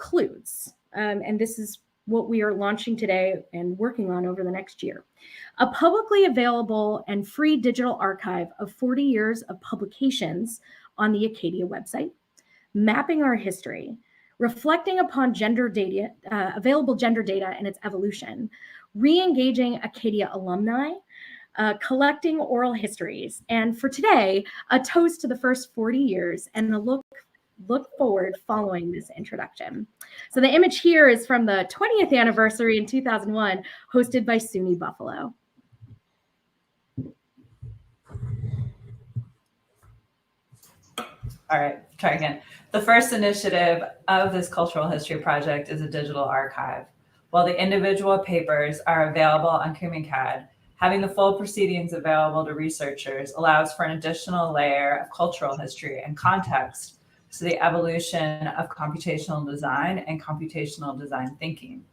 includes, and this is what we are launching today and working on over the next year, a publicly available and free digital archive of 40 years of publications on the Acadia website, mapping our history, reflecting upon gender data, available gender data and its evolution, re-engaging Acadia alumni, collecting oral histories, and for today, a toast to the first 40 years and a look forward following this introduction. So the image here is from the 20th anniversary in 2001, hosted by SUNY Buffalo. All right, try again. The first initiative of this cultural history project is a digital archive. While the individual papers are available on CUMICAD, having the full proceedings available to researchers allows for an additional layer of cultural history and context to the evolution of computational design and computational design thinking.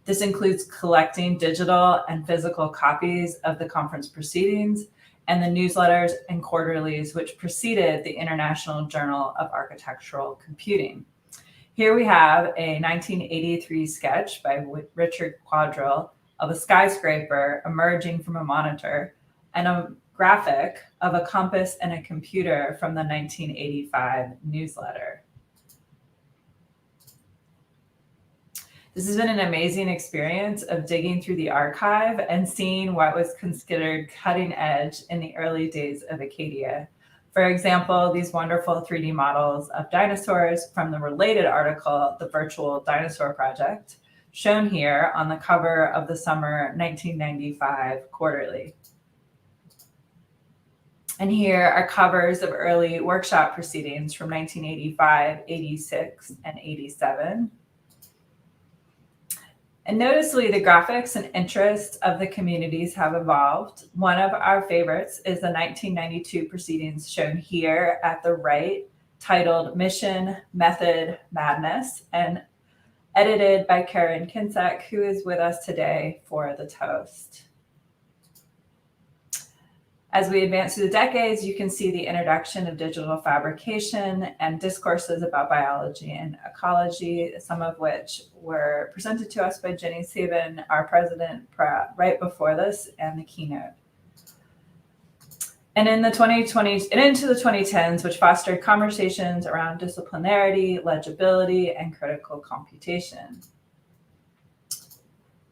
This includes collecting digital and physical copies of the conference proceedings and the newsletters and quarterlies which preceded the International Journal of Architectural Computing. Here we have a 1983 sketch by Richard Quadrille of a skyscraper emerging from a monitor and a graphic of a compass and a computer from the 1985 newsletter. This has been an amazing experience of digging through the archive and seeing what was considered cutting edge in the early days of Acadia. For example, these wonderful 3D models of dinosaurs from the related article, The Virtual Dinosaur Project, shown here on the cover of the summer 1995 quarterly. And here are covers of early workshop proceedings from 1985, 86, and 87. And noticeably, the graphics and interests of the communities have evolved. One of our favorites is the 1992 proceedings shown here at the right, titled Mission, Method, Madness, and edited by Kensick, who is with us today for the toast. As we advance through the decades, you can see the introduction of digital fabrication and discourses about biology and ecology, some of which were presented to us by Jenny Sabin, our president, right before this, and the keynote. And in the 2020s and into the 2010s, which fostered conversations around disciplinarity, legibility, and critical computation.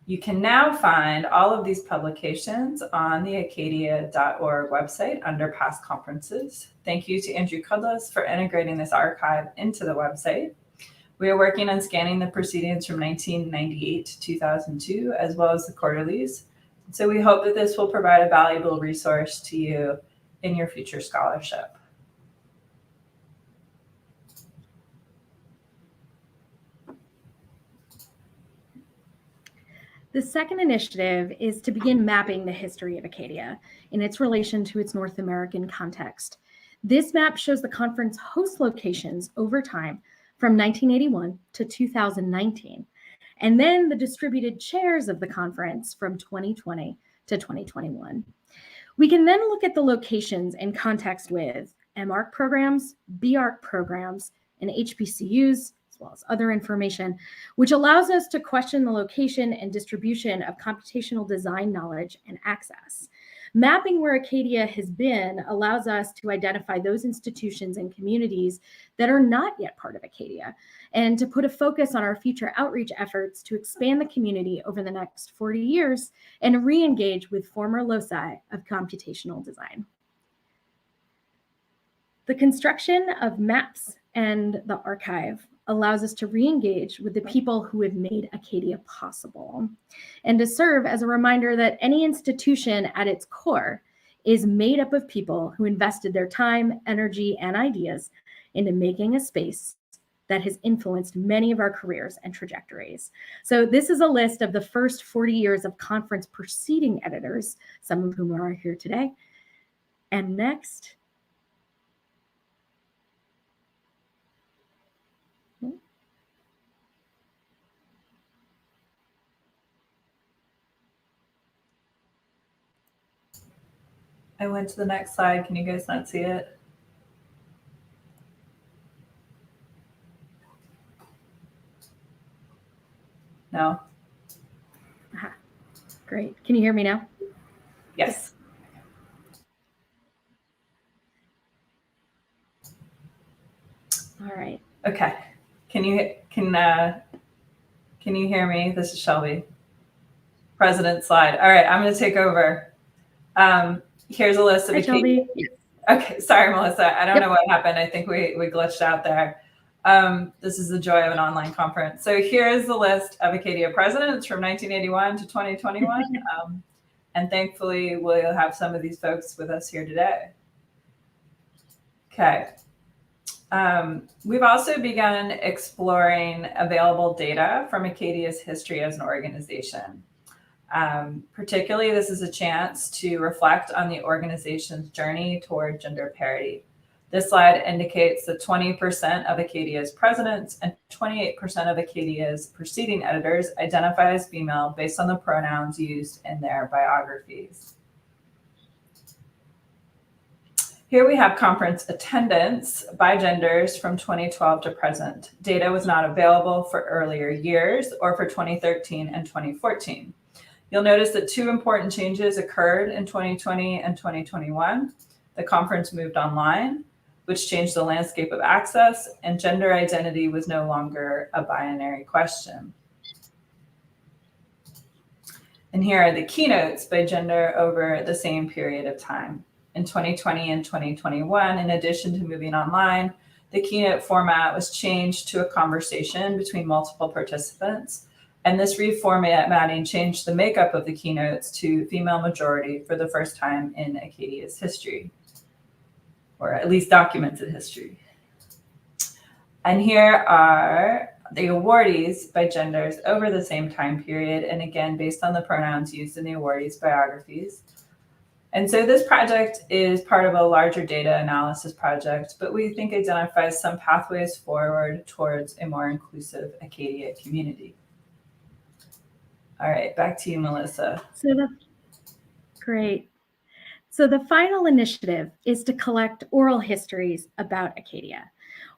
You can now find all of these publications on the acadia.org website under past conferences. Thank you to Andrew Kudlas for integrating this archive into the website. We are working on scanning the proceedings from 1998 to 2002, as well as the quarterlies. So we hope that this will provide a valuable resource to you in your future scholarship. The second initiative is to begin mapping the history of Acadia in its relation to its North American context. This map shows the conference host locations over time from 1981 to 2019, and then the distributed chairs of the conference from 2020 to 2021. We can then look at the locations in context with MARC programs, BARC programs, and HBCUs, as well as other information, which allows us to question the location and distribution of computational design knowledge and access. Mapping where Acadia has been allows us to identify those institutions and communities that are not yet part of Acadia, and to put a focus on our future outreach efforts to expand the community over the next 40 years and re-engage with former loci of computational design. The construction of maps and the archive allows us to re-engage with the people who have made Acadia possible, and to serve as a reminder that any institution at its core is made up of people who invested their time, energy, and ideas into making a space that has influenced many of our careers and trajectories. So this is a list of the first 40 years of conference proceeding editors, some of whom are here today. And next, I went to the next slide. Can you guys not see it? No? Aha. Great. Can you hear me now? Yes. All right. Okay. Can you hear me? This is Shelby. President slide. All right, I'm going to take over. Here's a list of Hi, Shelby. Okay, sorry, Melissa. I don't Yep. know what happened. I think we glitched out there. This is the joy of an online conference. So here's the list of Acadia presidents from 1981 to 2021. And thankfully, we'll have some of these folks with us here today. Okay. We've also begun exploring available data from Acadia's history as an organization. Particularly, this is a chance to reflect on the organization's journey toward gender parity. This slide indicates that 20% of Acadia's presidents and 28% of Acadia's preceding editors identify as female based on the pronouns used in their biographies. Here we have conference attendance by genders from 2012 to present. Data was not available for earlier years or for 2013 and 2014. You'll notice that two important changes occurred in 2020 and 2021. The conference moved online, which changed the landscape of access, and gender identity was no longer a binary question. And here are the keynotes by gender over the same period of time. In 2020 and 2021, in addition to moving online, the keynote format was changed to a conversation between multiple participants. And this reformatting changed the makeup of the keynotes to female majority for the first time in Acadia's history, or at least documented history. And here are the awardees by genders over the same time period, and again, based on the pronouns used in the awardees' biographies. And so this project is part of a larger data analysis project, but we think identifies some pathways forward towards a more inclusive Acadia community. All right, back to you, Melissa. Great. So the final initiative is to collect oral histories about Acadia.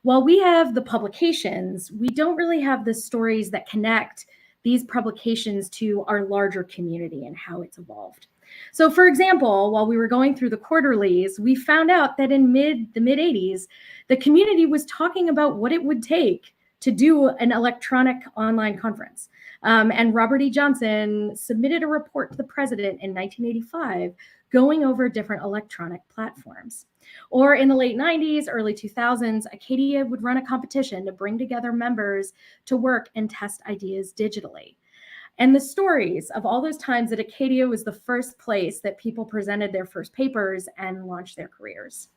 While we have the publications, we don't really have the stories that connect these publications to our larger community and how it's evolved. So for example, while we were going through the quarterlies, we found out that in the mid 80s, the community was talking about what it would take to do an electronic online conference. And Robert E. Johnson submitted a report to the president in 1985 going over different electronic platforms. Or in the late 90s, early 2000s, Acadia would run a competition to bring together members to work and test ideas digitally. And the stories of all those times that Acadia was the first place that people presented their first papers and launched their careers.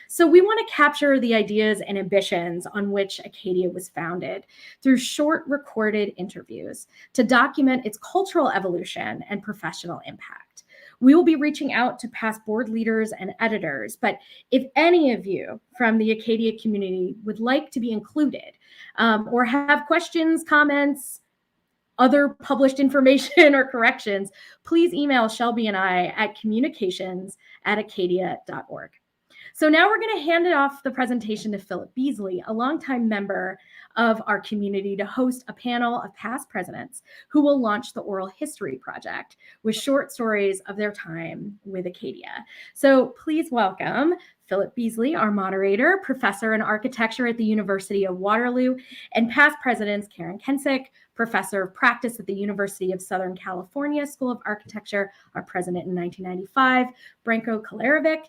So we want to capture the ideas and ambitions on which Acadia was founded through short recorded interviews to document its cultural evolution and professional impact. We will be reaching out to past board leaders and editors, but if any of you from the Acadia community would like to be included or have questions, comments, other published information or corrections, please email Shelby and I at communications@acadia.org. So now we're going to hand it off the presentation to Philip Beasley, a longtime member of our community, to host a panel of past presidents who will launch the Oral History Project with short stories of their time with Acadia. So please welcome Philip Beasley, our moderator, professor in architecture at the University of Waterloo, and past presidents Karen Kensick, professor of practice at the University of Southern California School of Architecture, our president in 1995, Branko Kolarevic,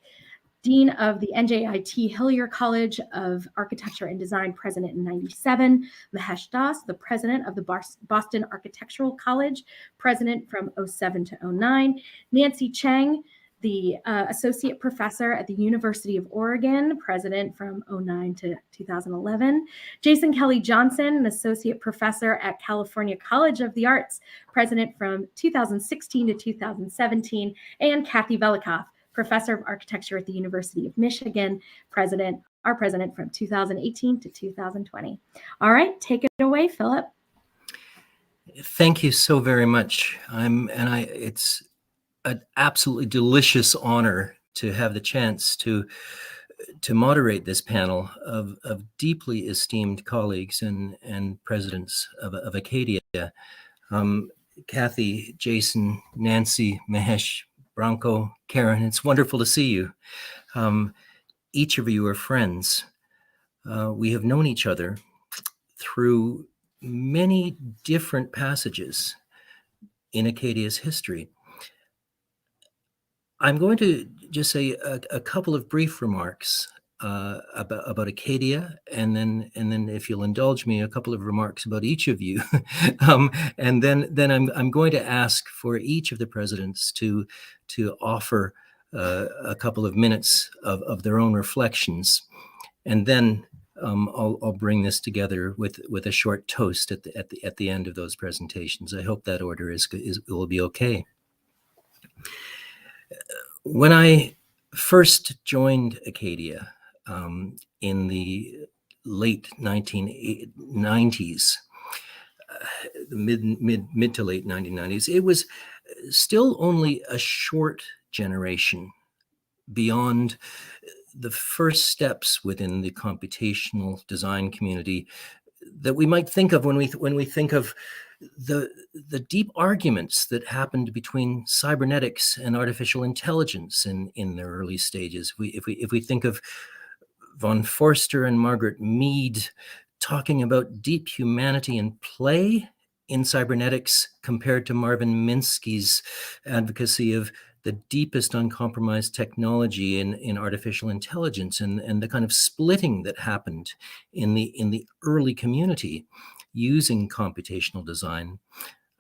Dean of the NJIT Hillier College of Architecture and Design, president in 97, Mahesh Das, the president of the Boston Architectural College, president from 07 to 09, Nancy Chang, the associate professor at the University of Oregon, president from 09 to 2011, Jason Kelly Johnson, an associate professor at California College of the Arts, president from 2016 to 2017, and Kathy Velikoff, professor of architecture at the University of Michigan, our president from 2018 to 2020. All right, take it away, Philip. Thank you so very much. It's an absolutely delicious honor to have the chance to moderate this panel of deeply esteemed colleagues and presidents of Acadia. Kathy, Jason, Nancy, Mahesh, Branko, Karen, it's wonderful to see you. Each of you are friends. We have known each other through many different passages in Acadia's history. I'm going to just say a couple of brief remarks about Acadia, and then if you'll indulge me, a couple of remarks about each of you, and then I'm going to ask for each of the presidents to offer a couple of minutes of their own reflections, and then I'll bring this together with a short toast at the end of those presentations. I hope that order will be okay. When I first joined Acadia in the late 1990s, mid to late 1990s, it was still only a short generation beyond the first steps within the computational design community that we might think of when we think of the deep arguments that happened between cybernetics and artificial intelligence in their early stages. If we think of von Forster and Margaret Mead talking about deep humanity and play in cybernetics compared to Marvin Minsky's advocacy of the deepest uncompromised technology in artificial intelligence, and the kind of splitting that happened in the early community using computational design,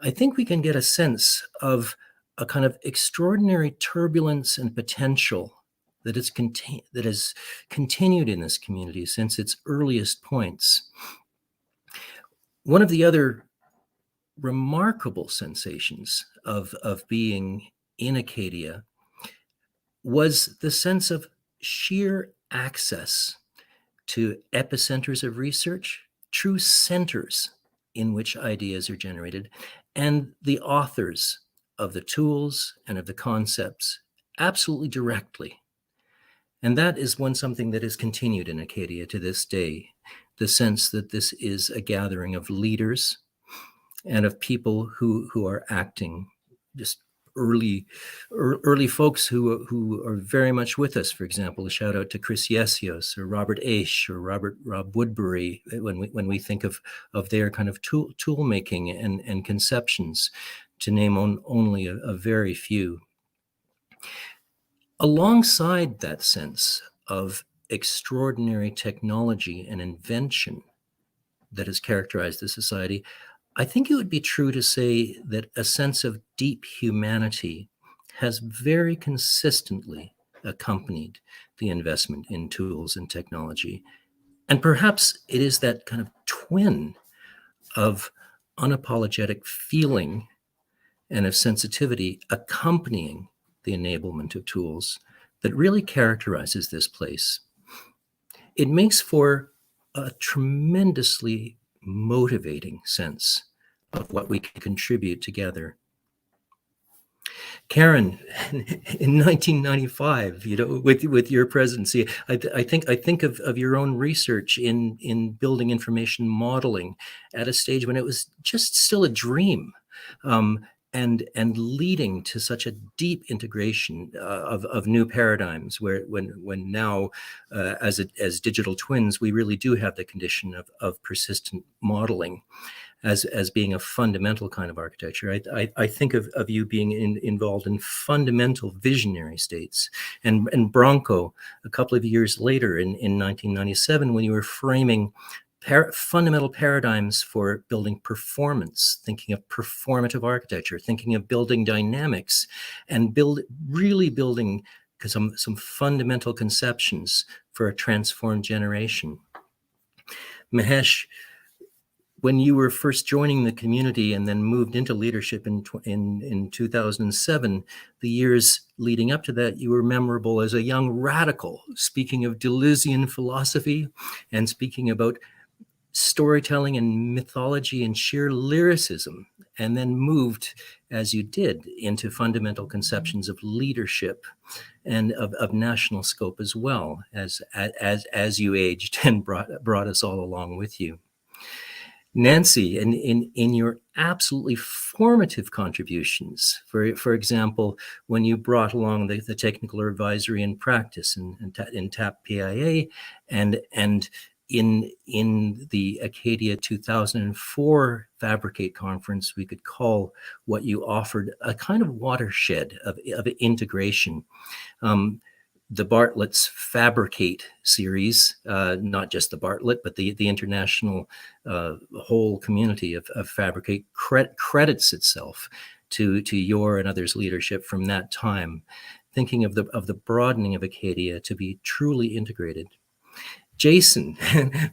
I think we can get a sense of a kind of extraordinary turbulence and potential that has continued in this community since its earliest points. One of the other remarkable sensations of being in Acadia was the sense of sheer access to epicenters of research, true centers in which ideas are generated, and the authors of the tools and of the concepts absolutely directly. And that is something that has continued in Acadia to this day, the sense that this is a gathering of leaders and of people who are acting, just early folks who are very much with us. For example, a shout out to Chris Yesios or Robert Aish or Rob Woodbury when we think of their kind of tool making and conceptions, to name only a very few. Alongside that sense of extraordinary technology and invention that has characterized the society, I think it would be true to say that a sense of deep humanity has very consistently accompanied the investment in tools and technology. And perhaps it is that kind of twin of unapologetic feeling and of sensitivity accompanying the enablement of tools that really characterizes this place. It makes for a tremendously motivating sense of what we can contribute together. Karen, in 1995, with your presidency, I think of your own research in building information modeling at a stage when it was just still a dream, and leading to such a deep integration of new paradigms, when now as digital twins, we really do have the condition of persistent modeling as being a fundamental kind of architecture. I think of you being involved in fundamental visionary states. And Branko, a couple of years later in 1997, when you were framing fundamental paradigms for building performance, thinking of performative architecture, thinking of building dynamics, and really building some fundamental conceptions for a transformed generation. Mahesh, when you were first joining the community and then moved into leadership in 2007, the years leading up to that, you were memorable as a young radical, speaking of Deleuzian philosophy and speaking about storytelling and mythology and sheer lyricism, and then moved, as you did, into fundamental conceptions of leadership and of national scope as well, as you aged and brought us all along with you. Nancy, in your absolutely formative contributions, for example, when you brought along the technical advisory and practice in TAP PIA, and in the Acadia 2004 Fabricate conference, we could call what you offered a kind of watershed of integration. The Bartlett's Fabricate series, not just the Bartlett, but the international whole community of Fabricate credits itself to your and others' leadership from that time, thinking of the broadening of Acadia to be truly integrated. Jason,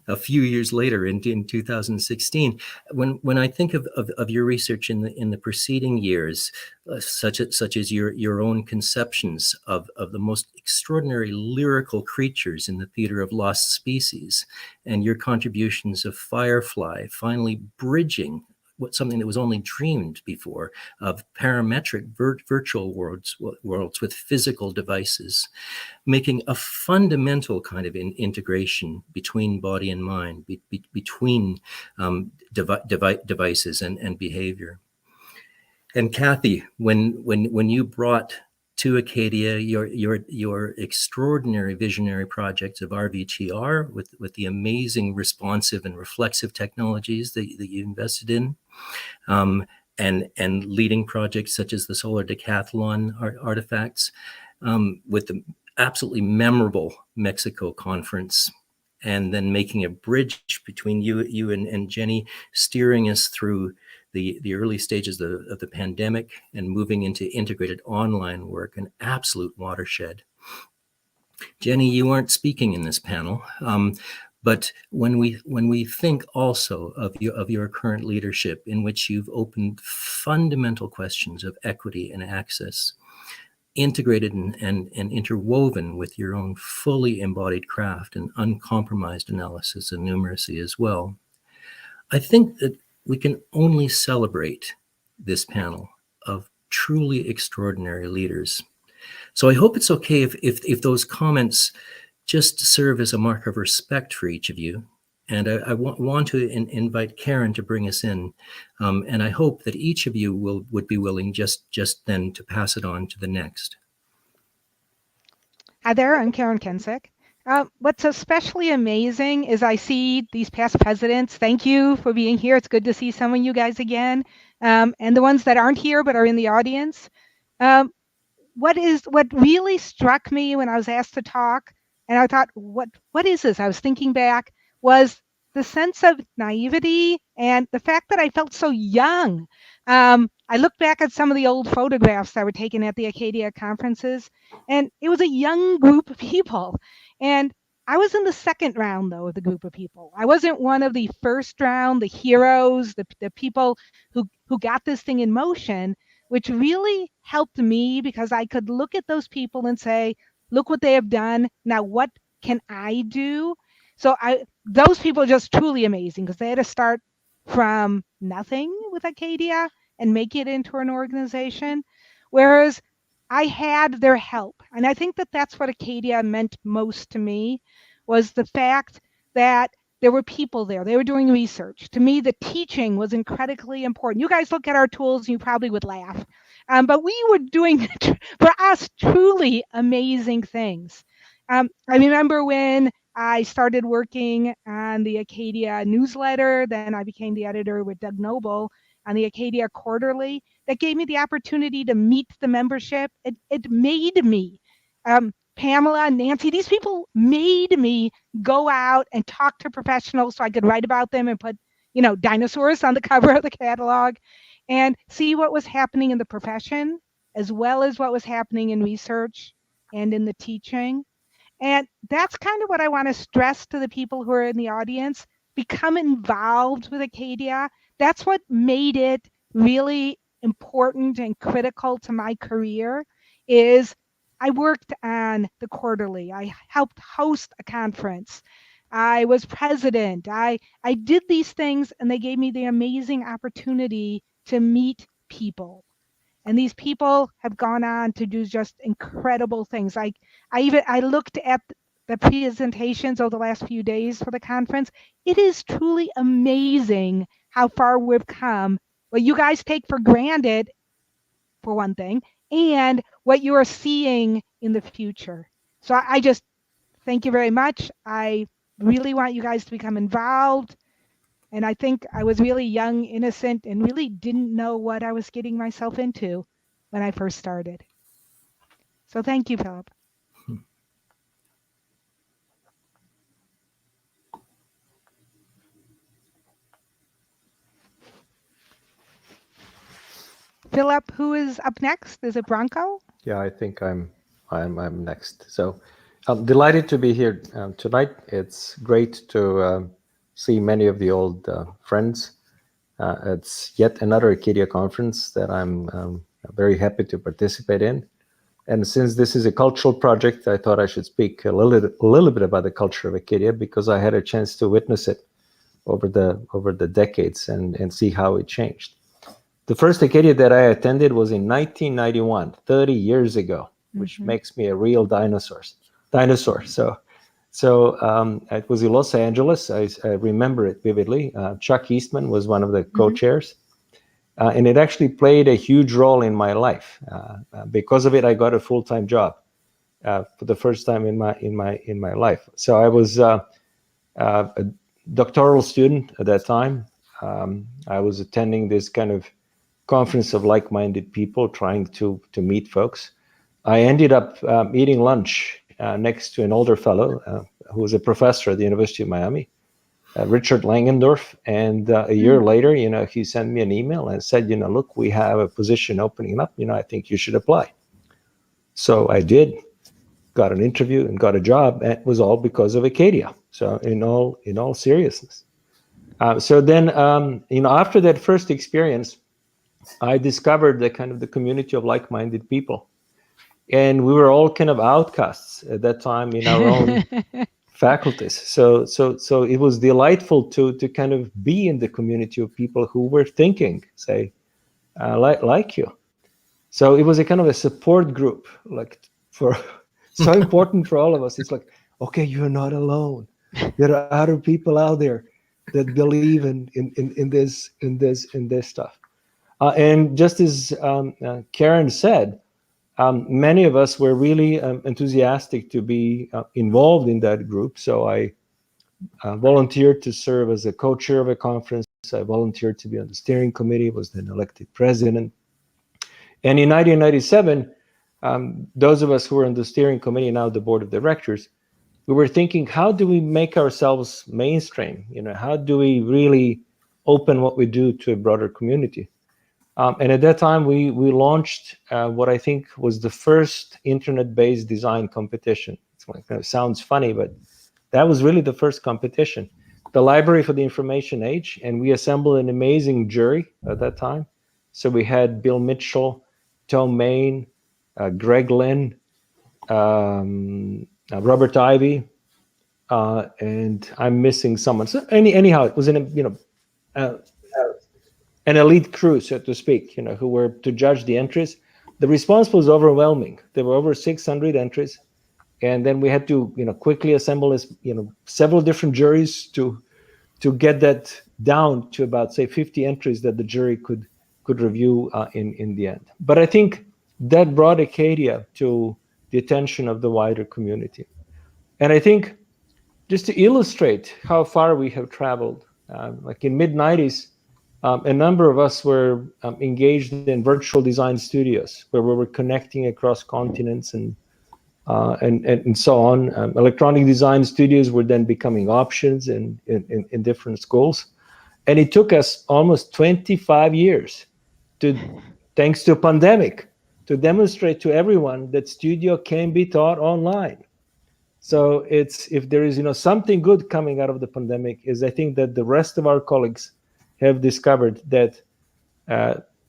a few years later in 2016, when I think of your research in the preceding years, such as your own conceptions of the most extraordinary lyrical creatures in the theater of lost species, and your contributions of Firefly finally bridging something that was only dreamed before, of parametric virtual worlds with physical devices, making a fundamental kind of integration between body and mind, between devices and behavior. And Kathy, when you brought to Acadia your extraordinary visionary projects of RVTR with the amazing responsive and reflexive technologies that you invested in, and leading projects such as the Solar Decathlon artifacts, with the absolutely memorable Mexico conference, and then making a bridge between you and Jenny, steering us through the early stages of the pandemic and moving into integrated online work, an absolute watershed. Jenny, you aren't speaking in this panel, but when we think also of your current leadership, in which you've opened fundamental questions of equity and access, integrated and interwoven with your own fully embodied craft and uncompromised analysis and numeracy as well, I think that we can only celebrate this panel of truly extraordinary leaders. So I hope it's okay if those comments just serve as a mark of respect for each of you. And I want to invite Karen to bring us in. And I hope that each of you would be willing just then to pass it on to the next. Hi there, I'm Karen Kensick. What's especially amazing is I see these past presidents. Thank you for being here. It's good to see some of you guys again. And the ones that aren't here but are in the audience. What really struck me when I was asked to talk, and I thought, what is this? I was thinking back, was the sense of naivety and the fact that I felt so young. I looked back at some of the old photographs that were taken at the Acadia conferences, and it was a young group of people. And I was in the second round, though, of the group of people. I wasn't one of the first round, the heroes, the people who got this thing in motion, which really helped me because I could look at those people and say, look what they have done. Now, what can I do? So those people are just truly amazing because they had to start from nothing with Acadia and make it into an organization, whereas I had their help. And I think that that's what Acadia meant most to me, was the fact that there were people there. They were doing research. To me, the teaching was incredibly important. You guys look at our tools and you probably would laugh. But we were doing, for us, truly amazing things. I remember when I started working on the Acadia newsletter, then I became the editor with Doug Noble on the Acadia Quarterly. That gave me the opportunity to meet the membership. It made me, Pamela, Nancy, these people made me go out and talk to professionals so I could write about them and put, dinosaurs on the cover of the catalog and see what was happening in the profession, as well as what was happening in research and in the teaching. And that's kind of what I want to stress to the people who are in the audience. Become involved with Acadia. That's what made it really important and critical to my career. Is I worked on the Quarterly. I helped host a conference. I was president. I did these things, and they gave me the amazing opportunity to meet people. And these people have gone on to do just incredible things. I looked at the presentations over the last few days for the conference. It is truly amazing how far we've come, what you guys take for granted, for one thing, and what you are seeing in the future. So I just thank you very much. I really want you guys to become involved. And I think I was really young, innocent, and really didn't know what I was getting myself into when I first started. So thank you, Philip. Philip, who is up next? Is it Bronco? Yeah, I think I'm next. So I'm delighted to be here tonight. It's great to see many of the old friends. It's yet another Acadia conference that I'm very happy to participate in. And since this is a cultural project, I thought I should speak a little bit about the culture of Acadia, because I had a chance to witness it over the decades and see how it changed. The first Acadia that I attended was in 1991, 30 years ago, which makes me a real dinosaur. So it was in Los Angeles. I remember it vividly. Chuck Eastman was one of the co-chairs. And it actually played a huge role in my life. Because of it, I got a full-time job for the first time in my life. So I was a doctoral student at that time. I was attending this kind of conference of like-minded people, trying to meet folks. I ended up eating lunch next to an older fellow who was a professor at the University of Miami, Richard Langendorf. And a year later, he sent me an email and said, look, we have a position opening up. I think you should apply. So I did, got an interview and got a job. And it was all because of Acadia. So in all seriousness. So then, after that first experience, I discovered the community of like-minded people. And we were all kind of outcasts at that time in our own faculties. So it was delightful to kind of be in the community of people who were thinking, say, like you. So it was a kind of a support group, like for so important for all of us. It's like, okay, you're not alone. There are other people out there that believe in this stuff. And just as Karen said, many of us were really enthusiastic to be involved in that group. So I volunteered to serve as a co-chair of a conference. I volunteered to be on the steering committee, was then elected president. And in 1997, those of us who were on the steering committee, now the board of directors, we were thinking, how do we make ourselves mainstream? How do we really open what we do to a broader community? And at that time, we launched what I think was the first internet-based design competition. It kind of sounds funny, but that was really the first competition. The Library for the Information Age, and we assembled an amazing jury at that time. So we had Bill Mitchell, Tom Main, Greg Lynn, Robert Ivy, and I'm missing someone. So anyhow, it was an elite crew, so to speak, who were to judge the entries. The response was overwhelming. There were over 600 entries. And then we had to, quickly assemble several different juries to get that down to about, say, 50 entries that the jury could review in the end. But I think that brought Acadia to the attention of the wider community. And I think just to illustrate how far we have traveled, like in mid-90s, a number of us were engaged in virtual design studios where we were connecting across continents and so on. Electronic design studios were then becoming options in different schools. And it took us almost 25 years thanks to a pandemic, to demonstrate to everyone that studio can be taught online. So if there is something good coming out of the pandemic, is I think that the rest of our colleagues have discovered that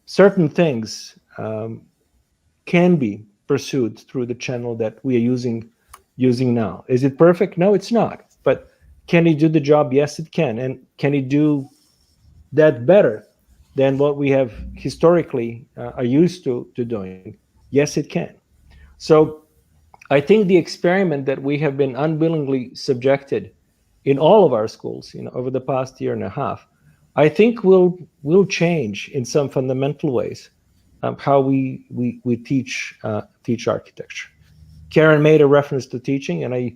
certain things can be pursued through the channel that we are using now. Is it perfect? No, it's not. But can it do the job? Yes, it can. And can it do that better than what we have historically are used to doing? Yes, it can. So I think the experiment that we have been unwillingly subjected in all of our schools, over the past year and a half, I think will change in some fundamental ways how we teach architecture. Karen made a reference to teaching, and I,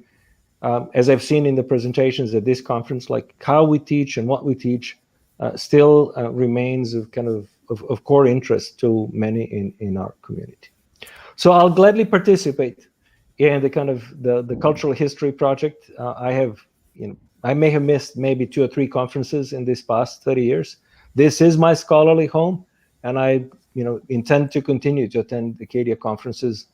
as I've seen in the presentations at this conference, like how we teach and what we teach still remains of kind of core interest to many in our community. So I'll gladly participate in the kind of the cultural history project. I may have missed maybe 2 or 3 conferences in this past 30 years. This is my scholarly home, and I intend to continue to attend Acadia conferences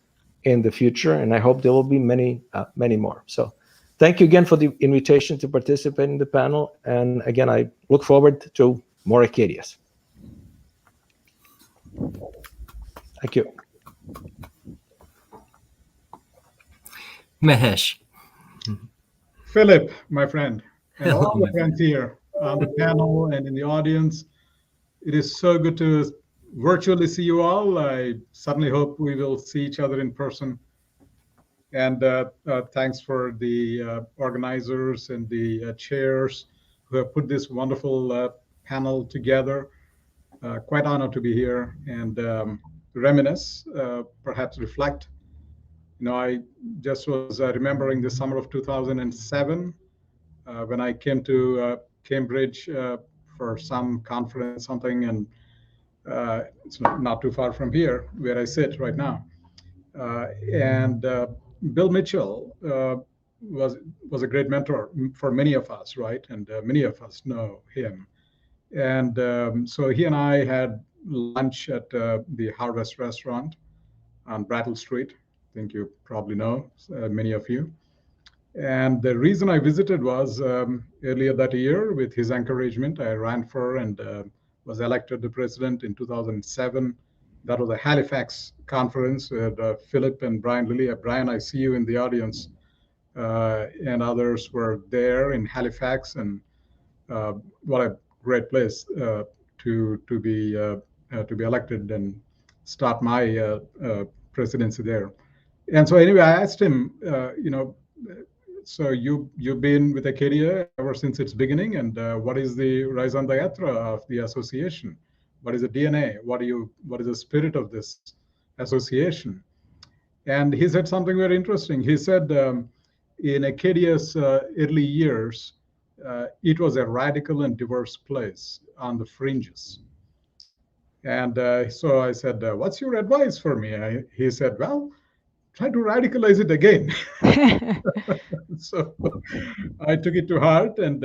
in the future, and I hope there will be many more. So thank you again for the invitation to participate in the panel, and again, I look forward to more Acadias. Thank you. Mahesh. Philip, my friend, and Hello, all the friends here on the panel and in the audience. It is so good to virtually see you all. I certainly hope we will see each other in person. And thanks for the organizers and the chairs who have put this wonderful panel together. Quite honored to be here and reminisce, perhaps reflect. I just was remembering the summer of 2007 when I came to Cambridge for some conference, something, and it's not too far from here where I sit right now. And Bill Mitchell was a great mentor for many of us, right? And many of us know him. And so he and I had lunch at the Harvest Restaurant on Brattle Street. I think you probably know, many of you. And the reason I visited was earlier that year, with his encouragement, I ran for and was elected the president in 2007. That was a Halifax conference with Philip and Brian Lilly. Brian, I see you in the audience, and others were there in Halifax. And what a great place to be elected and start my presidency there. And so anyway, I asked him, so you've been with Acadia ever since its beginning, and what is the raison d'être of the association? What is the DNA? What is the spirit of this association? And he said something very interesting. He said in Acadia's early years, it was a radical and diverse place on the fringes. And so I said, what's your advice for me? He said, well, try to radicalize it again. So I took it to heart. And,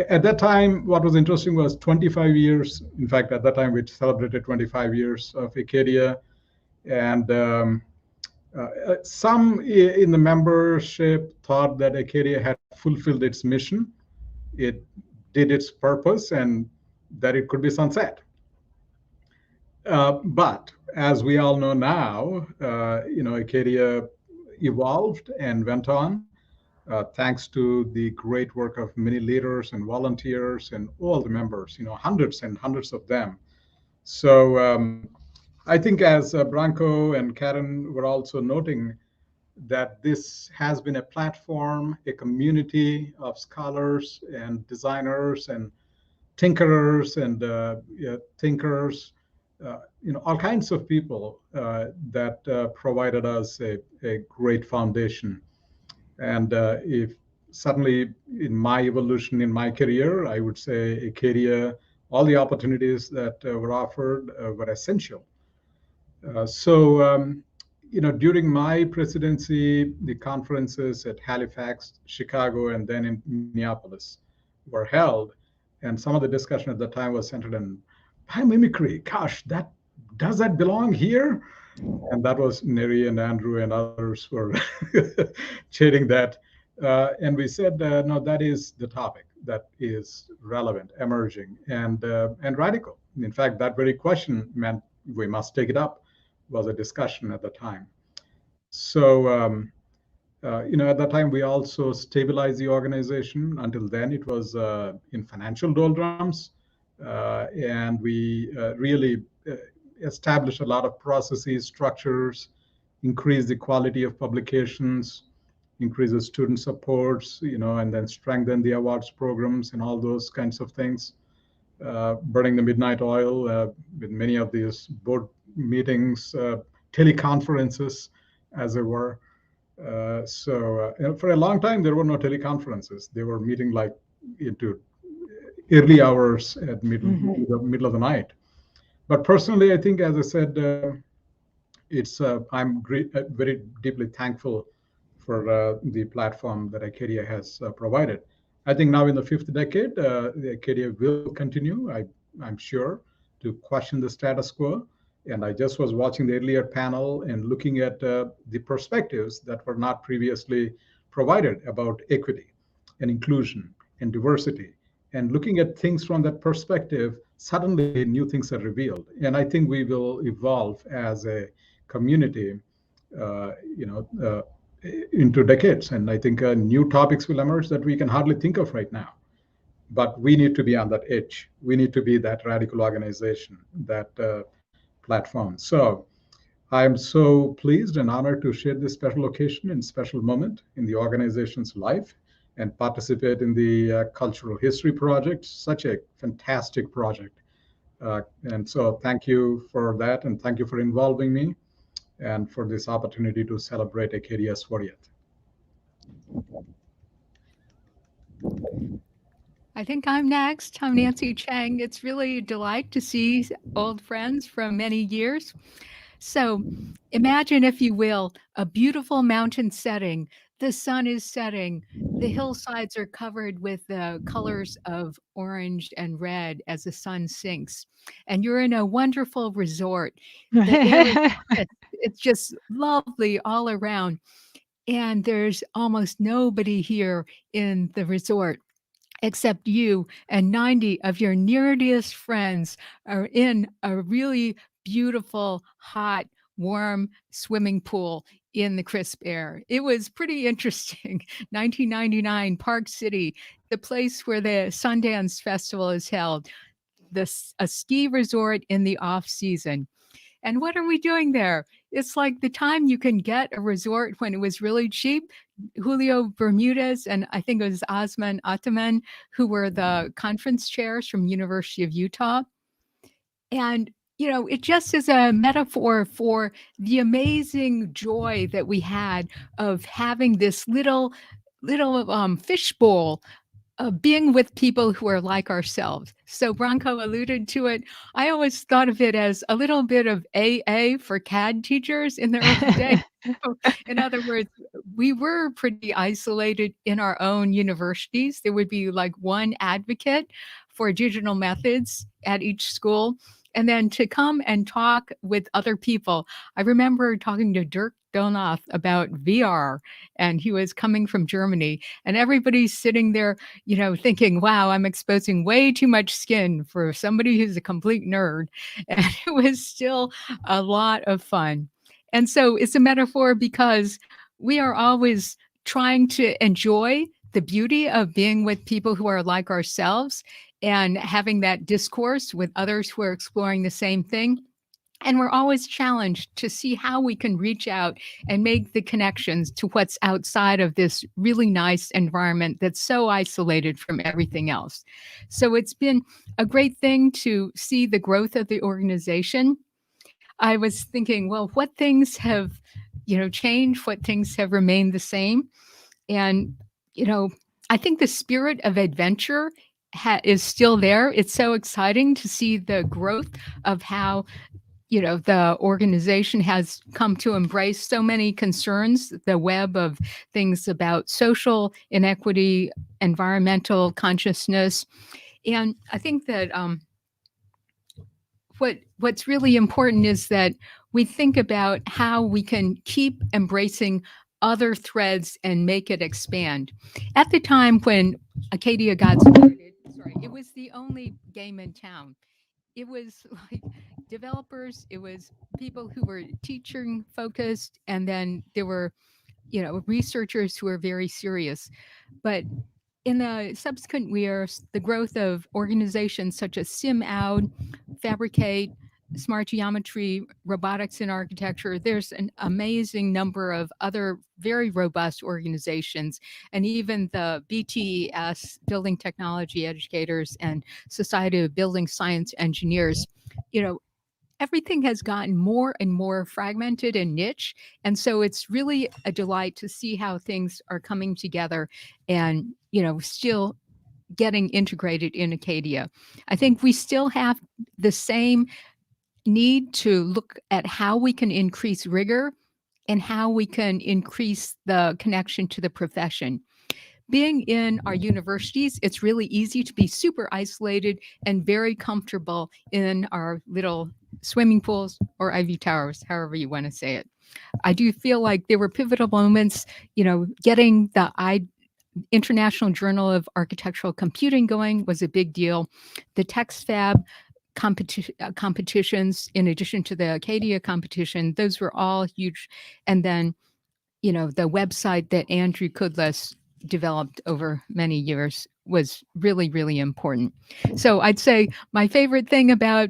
at that time, what was interesting was 25 years. In fact, at that time, we celebrated 25 years of Acadia. And some in the membership thought that Acadia had fulfilled its mission. It did its purpose, and that it could be sunset. But as we all know now, Acadia evolved and went on, thanks to the great work of many leaders and volunteers and all the members, hundreds and hundreds of them. So I think, as Branko and Karen were also noting, that this has been a platform, a community of scholars and designers and tinkerers and thinkers, all kinds of people that provided us a great foundation. And if certainly in my evolution in my career, I would say Acadia, all the opportunities that were offered were essential. So during my presidency, the conferences at Halifax, Chicago, and then in Minneapolis were held. And some of the discussion at the time was centered on biomimicry. Gosh, does that belong here? And that was Neri and Andrew and others were cheering that. And we said, no, that is the topic that is relevant, emerging, and radical. In fact, that very question meant we must take it up, was a discussion at the time. So, at that time, we also stabilized the organization. Until then, it was in financial doldrums. And we really established a lot of processes, structures, increased the quality of publications, increases student supports, and then strengthen the awards programs and all those kinds of things. Burning the midnight oil with many of these board meetings, teleconferences, as it were. So for a long time, there were no teleconferences. They were meeting like into early hours at middle of the night. But personally, I think, as I said, I'm very deeply thankful for the platform that Acadia has provided. I think now in the fifth decade, the Acadia will continue, I'm sure, to question the status quo. And I just was watching the earlier panel and looking at the perspectives that were not previously provided about equity and inclusion and diversity. And looking at things from that perspective, suddenly new things are revealed. And I think we will evolve as a community, into decades. And I think new topics will emerge that we can hardly think of right now. But we need to be on that edge. We need to be that radical organization, that platform. So I'm so pleased and honored to share this special occasion and special moment in the organization's life and participate in the Cultural History Project, such a fantastic project. And so thank you for that, and thank you for involving me and for this opportunity to celebrate Acadia's 40th. I think I'm next. I'm Nancy Chang. It's really a delight to see old friends from many years. So imagine, if you will, a beautiful mountain setting. The sun is setting. The hillsides are covered with the colors of orange and red as the sun sinks. And you're in a wonderful resort. The air is it's just lovely all around. And there's almost nobody here in the resort except you, and 90 of your nearest friends are in a really beautiful, hot, warm swimming pool in the crisp air. It was pretty interesting. 1999, Park City, the place where the Sundance Festival is held, a ski resort in the off season. And what are we doing there? It's like the time you can get a resort when it was really cheap. Julio Bermudez and I think it was Osman Ataman, who were the conference chairs from University of Utah. And, it just is a metaphor for the amazing joy that we had of having this little fishbowl being with people who are like ourselves. So Branko alluded to it. I always thought of it as a little bit of AA for CAD teachers in the early days. So, in other words, we were pretty isolated in our own universities. There would be like one advocate for digital methods at each school. And then to come and talk with other people. I remember talking to Dirk Donoth about VR, and he was coming from Germany, and everybody's sitting there, thinking, wow, I'm exposing way too much skin for somebody who's a complete nerd. And it was still a lot of fun. And so it's a metaphor because we are always trying to enjoy the beauty of being with people who are like ourselves and having that discourse with others who are exploring the same thing. And we're always challenged to see how we can reach out and make the connections to what's outside of this really nice environment that's so isolated from everything else. So it's been a great thing to see the growth of the organization. I was thinking, well, what things have, changed? What things have remained the same? And, I think the spirit of adventure is still there. It's so exciting to see the growth of how the organization has come to embrace so many concerns, the web of things about social inequity, environmental consciousness. And I think that what's really important is that we think about how we can keep embracing other threads and make it expand. At the time when Acadia got started, it was the only game in town. It was like developers, it was people who were teaching focused, and then there were, researchers who were very serious. But in the subsequent years, the growth of organizations such as SimOut, Fabricate, smart geometry, robotics in architecture. There's an amazing number of other very robust organizations, and even the BTES, Building Technology Educators, and Society of Building Science Engineers. You know, everything has gotten more and more fragmented and niche. And so it's really a delight to see how things are coming together and, you know, still getting integrated in Acadia. I think we still have the same need to look at how we can increase rigor and how we can increase the connection to the profession. Being in our universities, it's really easy to be super isolated and very comfortable in our little swimming pools or ivy towers, however you want to say it. I do feel like there were pivotal moments, you know, getting the International Journal of Architectural Computing going was a big deal. The TextFab competitions, in addition to the Acadia competition, those were all huge. And then, you know, the website that Andrew Kudlas developed over many years was really, really important. So I'd say my favorite thing about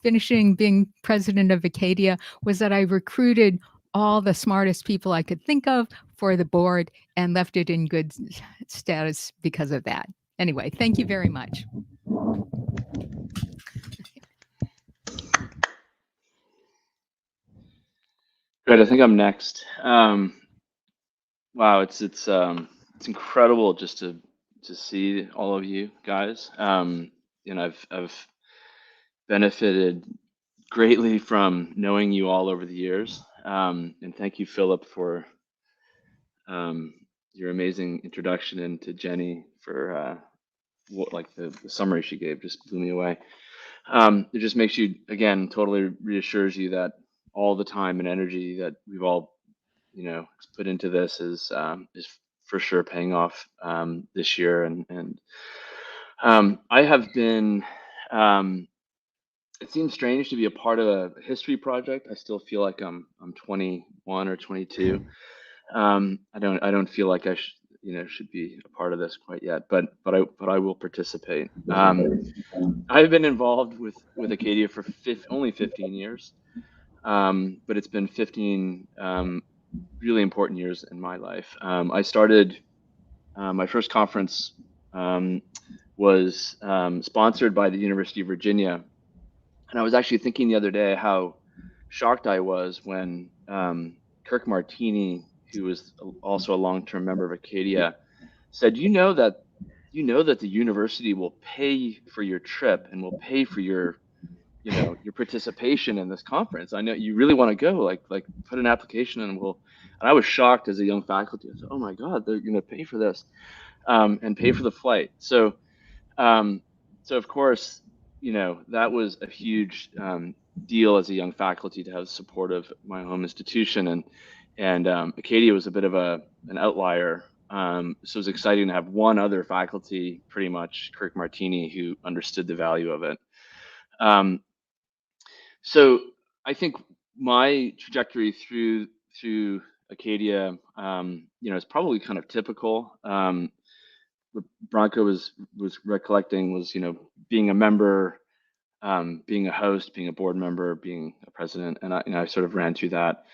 finishing being president of Acadia was that I recruited all the smartest people I could think of for the board and left it in good status because of that. Anyway, thank you very much. Great, I think I'm next. Wow, it's incredible just to see all of you guys. You know, I've benefited greatly from knowing you all over the years. And thank you, Philip, for your amazing introduction, and to Jenny for the summary she gave just blew me away. It just makes you, again, totally reassures you that all the time and energy that we've all, you know, put into this is for sure paying off this year. And I have been. It seems strange to be a part of a history project. I still feel like I'm 21 or 22. I don't feel like I should be a part of this quite yet, but I will participate. I've been involved with Acadia for only 15 years, but it's been 15 really important years in my life. I started my first conference was sponsored by the University of Virginia, and I was actually thinking the other day how shocked I was when Kirk Martini, who was also a long-term member of Acadia, said, "You know that the university will pay for your trip and will pay for your participation in this conference. I know you really want to go. Like put an application in, and we'll." And I was shocked as a young faculty. I said, "Oh my God, they're going to pay for this and pay for the flight." So of course, that was a huge deal as a young faculty to have the support of my home institution, and Acadia was a bit of an outlier. So it was exciting to have one other faculty, pretty much Kirk Martini, who understood the value of it. So I think my trajectory through Acadia, is probably kind of typical. What Branko was recollecting was, being a member, being a host, being a board member, being a president, and I sort of ran through that.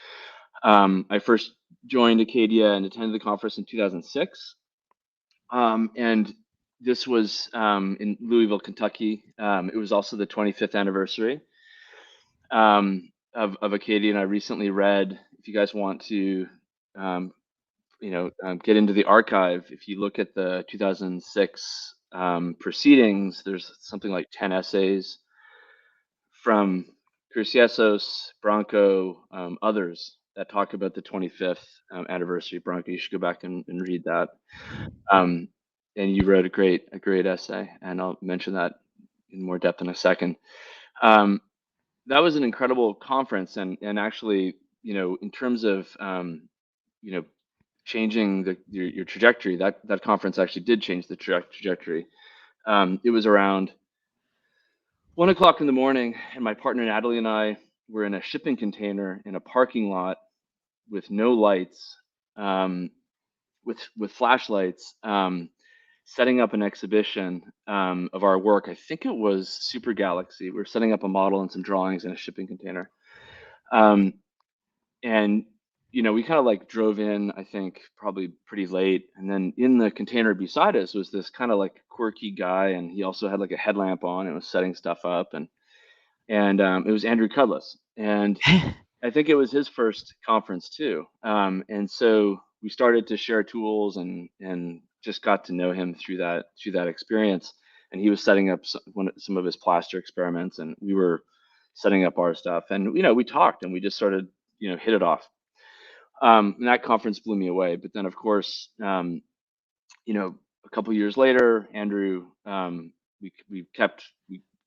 I first joined Acadia and attended the conference in 2006, and this was in Louisville, Kentucky. It was also the 25th anniversary of Acadia, and I recently read, if you guys want to get into the archive, if you look at the 2006 proceedings, there's something like 10 essays from Chrysiasos, Branko, others that talk about the 25th anniversary. Branko, you should go back and read that. And you wrote a great essay, and I'll mention that in more depth in a second. That was an incredible conference, and actually, in terms of changing your trajectory, that conference actually did change the trajectory. It was around 1 o'clock in the morning, and my partner Natalie and I were in a shipping container in a parking lot with no lights, with flashlights, setting up an exhibition of our work. I think it was Super Galaxy. We were setting up a model and some drawings in a shipping container. And we kind of like drove in, I think, probably pretty late. And then in the container beside us was this kind of like quirky guy, and he also had like a headlamp on and was setting stuff up. And it was Andrew Cudless, and I think it was his first conference too. And so we started to share tools and just got to know him through that experience. And he was setting up some of his plaster experiments, and we were setting up our stuff. And we talked, and we just started hit it off. And that conference blew me away. But then, of course, a couple years later, Andrew, we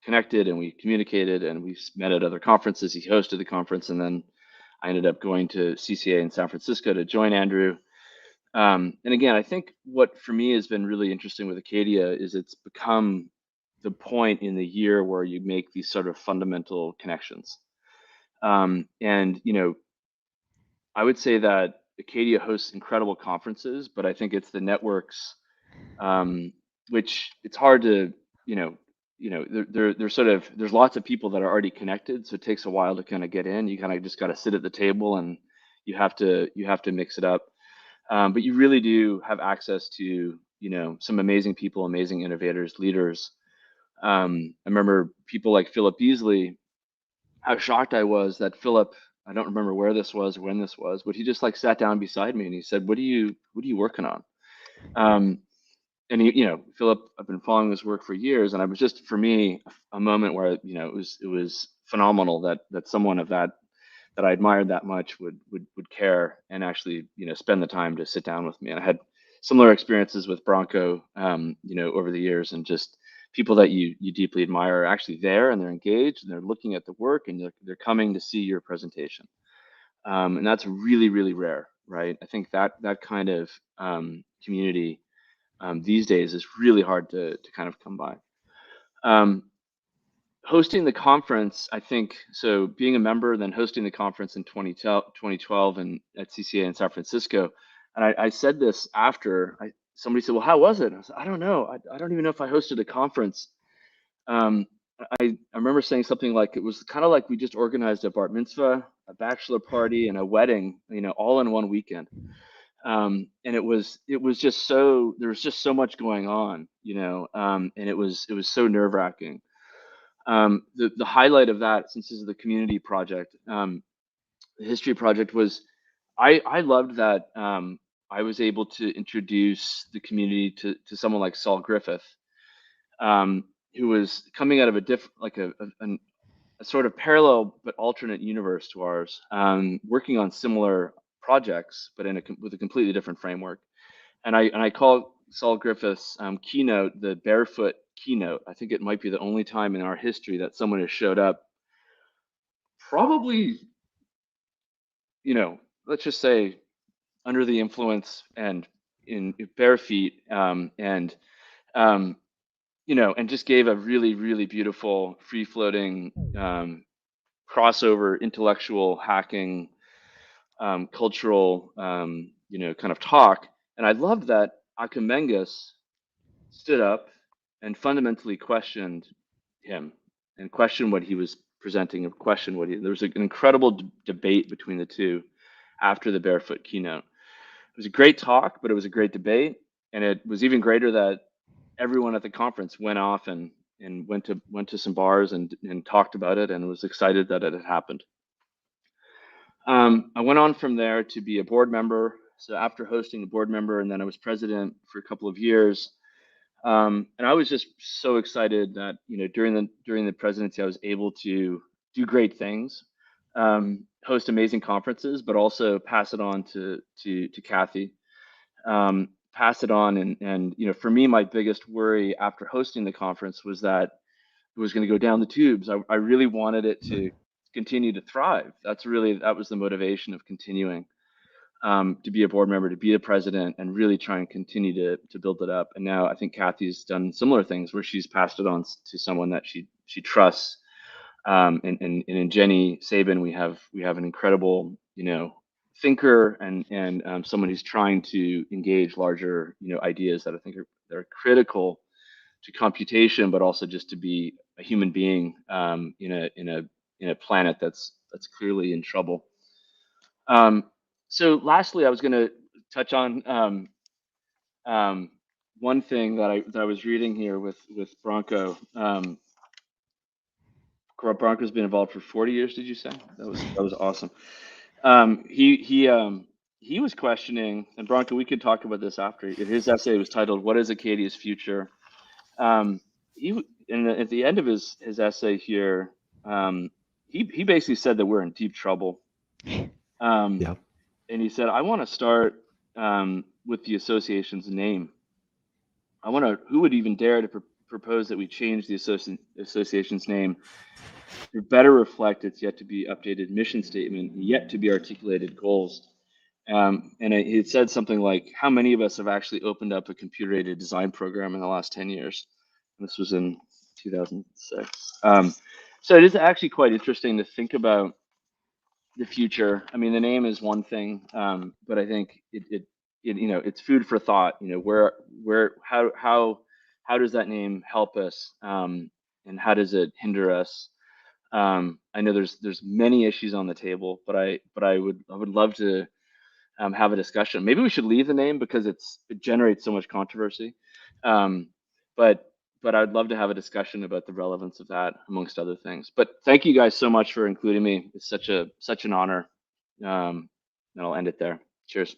connected and we communicated, and we met at other conferences. He hosted the conference, and then I ended up going to CCA in San Francisco to join Andrew. And again, I think what for me has been really interesting with Acadia is it's become the point in the year where you make these sort of fundamental connections. And I would say that Acadia hosts incredible conferences, but I think it's the networks, which it's hard to, there's lots of people that are already connected, so it takes a while to kind of get in. You kind of just got to sit at the table, and you have to mix it up. But you really do have access to, some amazing people, amazing innovators, leaders. I remember people like Philip Beasley. How shocked I was that Philip, I don't remember where this was or when this was, but he just like sat down beside me and he said, "What are you working on?" And Philip, I've been following his work for years, and it was just for me a moment where it was phenomenal that someone of that I admired that much would care and actually spend the time to sit down with me. And I had similar experiences with Bronco, over the years, and just people that you deeply admire are actually there, and they're engaged, and they're looking at the work, and they're coming to see your presentation. And that's really, really rare, right? I think that kind of community these days is really hard to kind of come by. Hosting the conference, I think, so being a member, then hosting the conference in 2012 and at CCA in San Francisco. And I said this after somebody said, "Well, how was it?" I said, "I don't know. I don't even know if I hosted a conference." I remember saying something like it was kind of like we just organized a bar mitzvah, a bachelor party, and a wedding, all in one weekend. And it was just so, there was just so much going on, and it was so nerve wracking. The highlight of that, since this is the community project, the history project, was I loved that I was able to introduce the community to someone like Saul Griffith, who was coming out of a different, like a sort of parallel but alternate universe to ours, working on similar projects, but with a completely different framework. And I call Saul Griffith's keynote the barefoot keynote. I think it might be the only time in our history that someone has showed up, probably, let's just say, under the influence and in bare feet, and just gave a really, really beautiful, free-floating, crossover, intellectual hacking, cultural, kind of talk. And I loved that Akamengas stood up and fundamentally questioned him, and questioned what he was presenting, and questioned there was an incredible debate between the two after the barefoot keynote. It was a great talk, but it was a great debate. And it was even greater that everyone at the conference went off and went to some bars and talked about it, and was excited that it had happened. I went on from there to be a board member. So after hosting a board member, and then I was president for a couple of years. And I was just so excited that during the presidency, I was able to do great things, host amazing conferences, but also pass it on to Kathy. Pass it on, and for me, my biggest worry after hosting the conference was that it was going to go down the tubes. I really wanted it to continue to thrive. That was the motivation of continuing to be a board member, to be a president, and really try and continue to build it up. And now I think Kathy's done similar things where she's passed it on to someone that she trusts. And in Jenny Sabin, we have an incredible thinker, and someone who's trying to engage larger ideas that I think are critical to computation, but also just to be a human being in a planet that's clearly in trouble. So lastly, I was going to touch on one thing that I was reading here with Bronco. Bronco's been involved for 40 years. Did you say? That was awesome. He was questioning, and Bronco, we could talk about this after. His essay was titled "What is Acadia's Future?" At the end of his essay here, he basically said that we're in deep trouble. Yeah. And he said, I want to start with the association's name. Who would even dare to propose that we change the association's name to better reflect its yet to be updated mission statement, yet to be articulated goals. And he had said something like, how many of us have actually opened up a computer-aided design program in the last 10 years? And this was in 2006. So it is actually quite interesting to think about the future. I mean, the name is one thing, but I think it's food for thought. How does that name help us, and how does it hinder us? I know there's many issues on the table, but I would love to have a discussion. Maybe we should leave the name because it generates so much controversy. But I'd love to have a discussion about the relevance of that, amongst other things. But thank you guys so much for including me. It's such an honor. And I'll end it there. Cheers.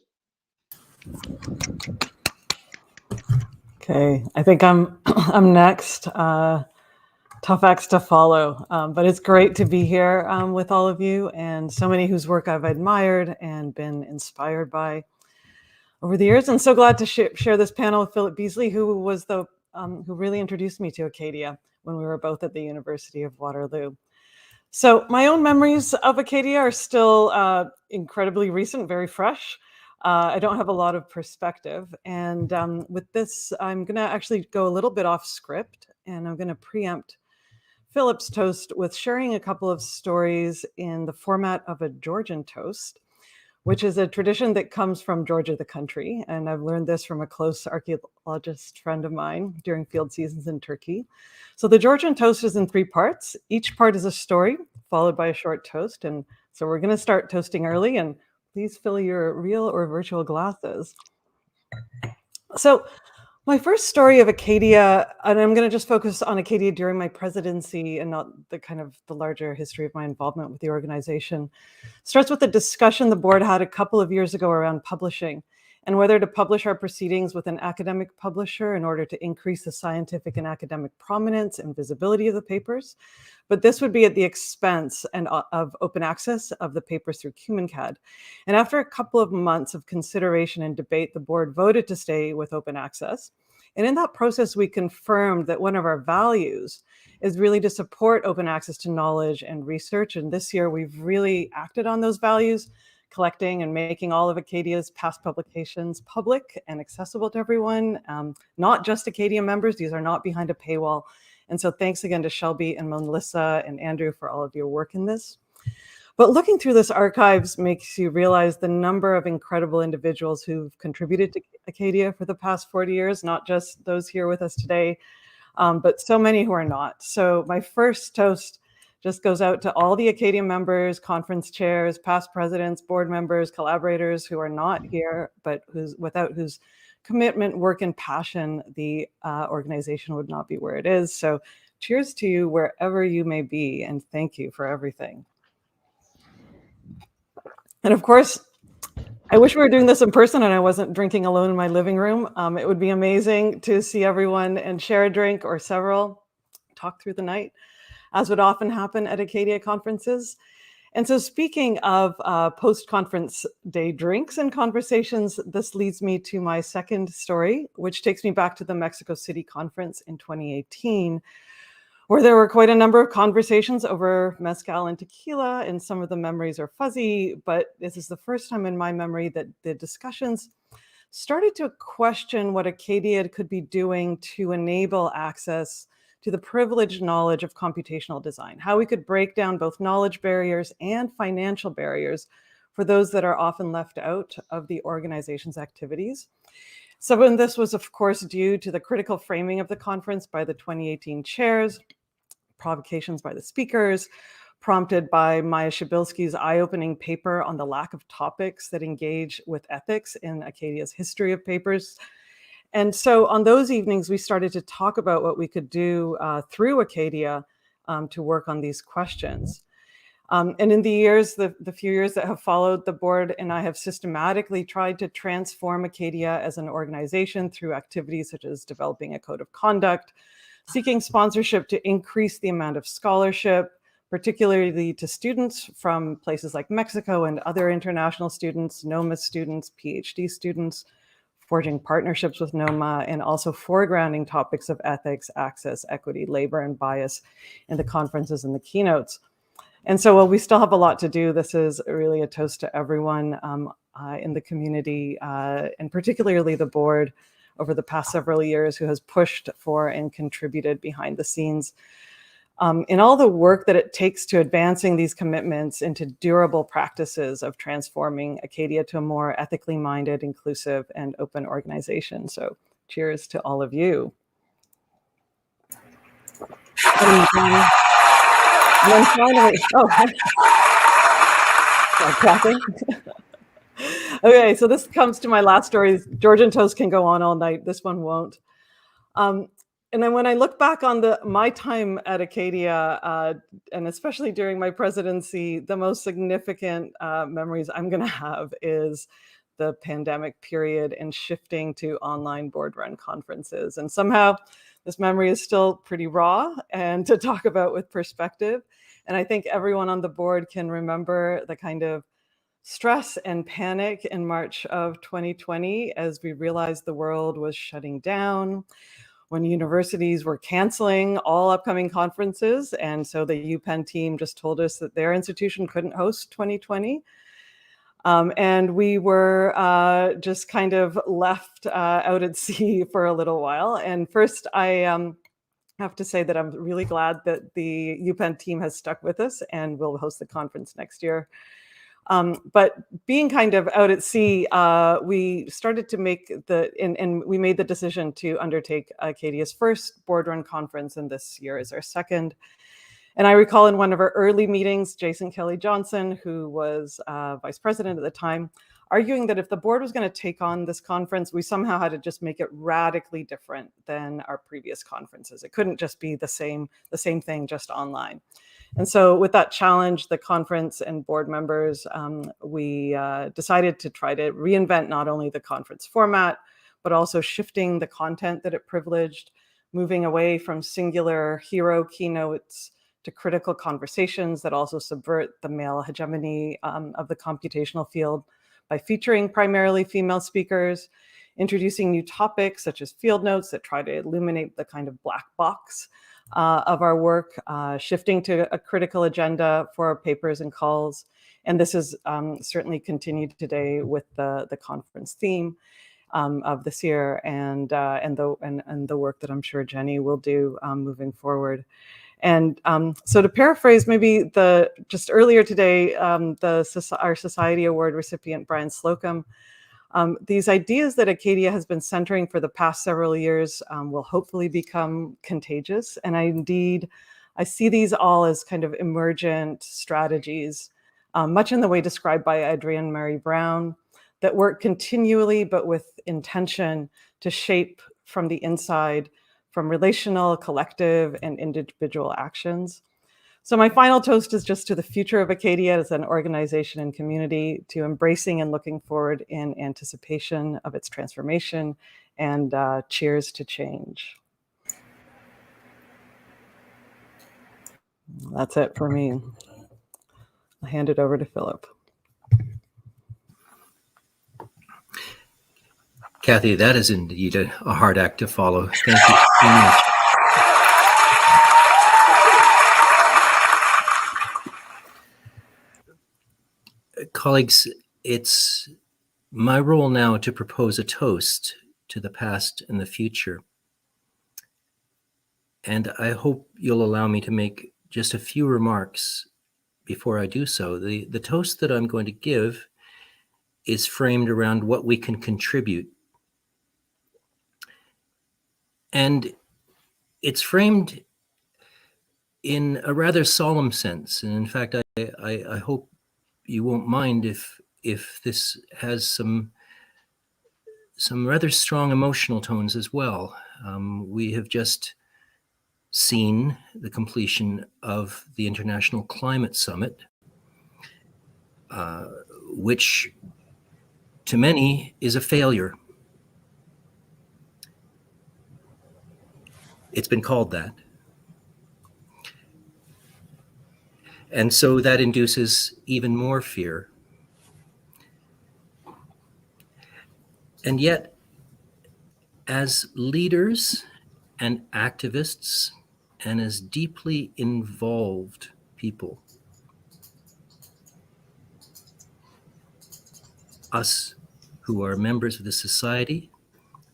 Okay, I think I'm next. Tough acts to follow, but it's great to be here with all of you and so many whose work I've admired and been inspired by over the years. And so glad to share this panel with Philip Beasley, who was who really introduced me to Acadia when we were both at the University of Waterloo. So my own memories of Acadia are still incredibly recent, very fresh. I don't have a lot of perspective. And with this, I'm going to actually go a little bit off script, and I'm going to preempt Philip's toast with sharing a couple of stories in the format of a Georgian toast, which is a tradition that comes from Georgia, the country. And I've learned this from a close archaeologist friend of mine during field seasons in Turkey. So the Georgian toast is in 3 parts. Each part is a story, followed by a short toast. And so we're going to start toasting early, and please fill your real or virtual glasses. So my first story of Acadia, and I'm going to just focus on Acadia during my presidency and not the larger history of my involvement with the organization, starts with a discussion the board had a couple of years ago around publishing and whether to publish our proceedings with an academic publisher in order to increase the scientific and academic prominence and visibility of the papers. But this would be at the expense of open access of the papers through CUMENCAD. And after a couple of months of consideration and debate, the board voted to stay with open access. And in that process, we confirmed that one of our values is really to support open access to knowledge and research. And this year, we've really acted on those values, collecting and making all of Acadia's past publications public and accessible to everyone, not just Acadia members. These are not behind a paywall. And so thanks again to Shelby and Melissa and Andrew for all of your work in this. But looking through this archives makes you realize the number of incredible individuals who've contributed to Acadia for the past 40 years, not just those here with us today, but so many who are not. So my first toast just goes out to all the Acadia members, conference chairs, past presidents, board members, collaborators who are not here, but without whose commitment, work, and passion, the organization would not be where it is. So cheers to you wherever you may be, and thank you for everything. And of course, I wish we were doing this in person and I wasn't drinking alone in my living room. It would be amazing to see everyone and share a drink or several, talk through the night, as would often happen at Acadia conferences. And so speaking of post-conference day drinks and conversations, this leads me to my second story, which takes me back to the Mexico City conference in 2018, where there were quite a number of conversations over mezcal and tequila, and some of the memories are fuzzy, but this is the first time in my memory that the discussions started to question what Acadia could be doing to enable access to the privileged knowledge of computational design, how we could break down both knowledge barriers and financial barriers for those that are often left out of the organization's activities. Some of this was, of course, due to the critical framing of the conference by the 2018 chairs, provocations by the speakers, prompted by Maya Shabilsky's eye-opening paper on the lack of topics that engage with ethics in Acadia's history of papers. And so on those evenings, we started to talk about what we could do through Acadia to work on these questions. And in the years, the few years that have followed, the board and I have systematically tried to transform Acadia as an organization through activities such as developing a code of conduct, seeking sponsorship to increase the amount of scholarship, particularly to students from places like Mexico and other international students, NOMA students, PhD students, forging partnerships with NOMA, and also foregrounding topics of ethics, access, equity, labor, and bias in the conferences and the keynotes. And so while we still have a lot to do, this is really a toast to everyone in the community, and particularly the board over the past several years who has pushed for and contributed behind the scenes in all the work that it takes to advancing these commitments into durable practices of transforming Acadia to a more ethically minded, inclusive, and open organization. So cheers to all of you. And then finally, clapping. Okay, so this comes to my last story. Georgian Toast can go on all night. This one won't. And then when I look back on my time at Acadia, and especially during my presidency, the most significant memories I'm going to have is the pandemic period and shifting to online board run conferences. And somehow this memory is still pretty raw and to talk about with perspective. And I think everyone on the board can remember the kind of stress and panic in March of 2020 as we realized the world was shutting down, when universities were canceling all upcoming conferences. And so the UPenn team just told us that their institution couldn't host 2020. And we were just kind of left out at sea for a little while. And first, I have to say that I'm really glad that the UPenn team has stuck with us and will host the conference next year. But being kind of out at sea, we started to make and we made the decision to undertake Acadia's first board run conference, and this year is our second. And I recall in one of our early meetings, Jason Kelly Johnson, who was vice president at the time, arguing that if the board was going to take on this conference, we somehow had to just make it radically different than our previous conferences. It couldn't just be the same thing, just online. And so with that challenge, the conference and board members, we decided to try to reinvent not only the conference format, but also shifting the content that it privileged, moving away from singular hero keynotes to critical conversations that also subvert the male hegemony of the computational field by featuring primarily female speakers, introducing new topics such as field notes that try to illuminate the kind of black box of our work, shifting to a critical agenda for our papers and calls. And this is certainly continued today with the conference theme of this year and the work that I'm sure Jenny will do moving forward. And so to paraphrase, maybe just earlier today, our Society Award recipient, Brian Slocum, these ideas that Acadia has been centering for the past several years will hopefully become contagious. And I see these all as kind of emergent strategies, much in the way described by Adrienne Mary Brown, that work continually but with intention to shape from the inside, from relational, collective, and individual actions. So my final toast is just to the future of Acadia as an organization and community, to embracing and looking forward in anticipation of its transformation, and cheers to change. That's it for me. I'll hand it over to Philip. Kathy, that is indeed a hard act to follow. Thank you so much. Colleagues, it's my role now to propose a toast to the past and the future. And I hope you'll allow me to make just a few remarks before I do so. The toast that I'm going to give is framed around what we can contribute And it's framed in a rather solemn sense. And in fact, I hope you won't mind if this has some rather strong emotional tones as well. We have just seen the completion of the International Climate Summit, which to many is a failure. It's been called that. And so that induces even more fear. And yet, as leaders and activists and as deeply involved people, us who are members of the society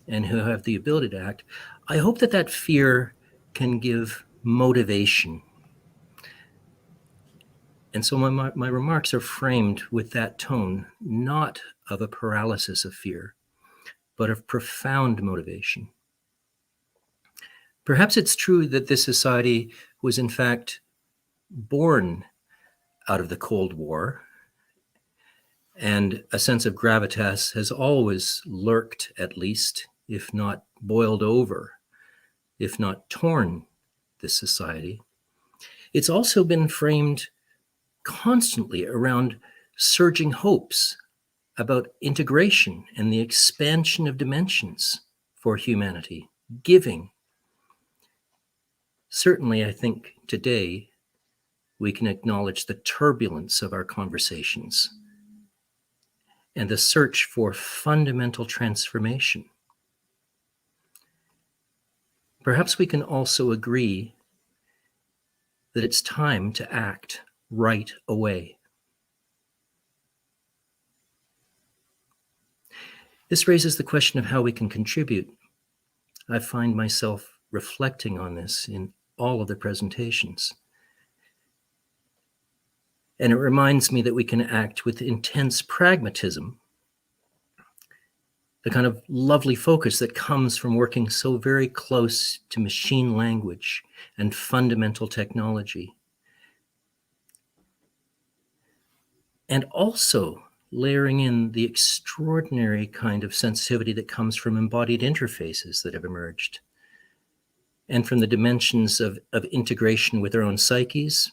and who have the ability to act, I hope that that fear can give motivation. And so my remarks are framed with that tone, not of a paralysis of fear, but of profound motivation. Perhaps it's true that this society was in fact born out of the Cold War, and a sense of gravitas has always lurked, at least, if not boiled over, if not torn, this society. It's also been framed constantly around surging hopes about integration and the expansion of dimensions for humanity, giving. Certainly, I think today we can acknowledge the turbulence of our conversations and the search for fundamental transformation. Perhaps we can also agree that it's time to act right away. This raises the question of how we can contribute. I find myself reflecting on this in all of the presentations. And it reminds me that we can act with intense pragmatism, the kind of lovely focus that comes from working so very close to machine language and fundamental technology. And also layering in the extraordinary kind of sensitivity that comes from embodied interfaces that have emerged, and from the dimensions of integration with our own psyches,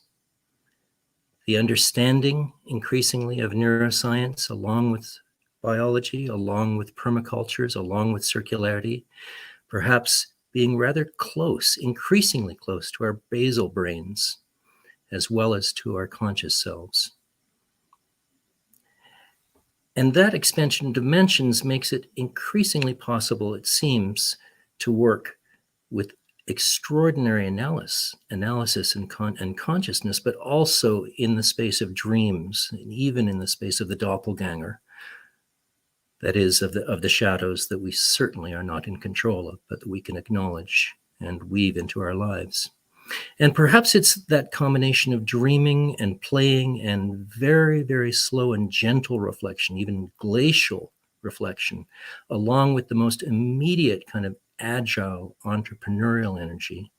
the understanding increasingly of neuroscience along with biology, along with permacultures, along with circularity, perhaps being rather close, increasingly close to our basal brains, as well as to our conscious selves. And that expansion of dimensions makes it increasingly possible, it seems, to work with extraordinary analysis and consciousness, but also in the space of dreams, and even in the space of the doppelganger, that is, of the shadows that we certainly are not in control of, but that we can acknowledge and weave into our lives. And perhaps it's that combination of dreaming and playing and very, very slow and gentle reflection, even glacial reflection, along with the most immediate kind of agile entrepreneurial energy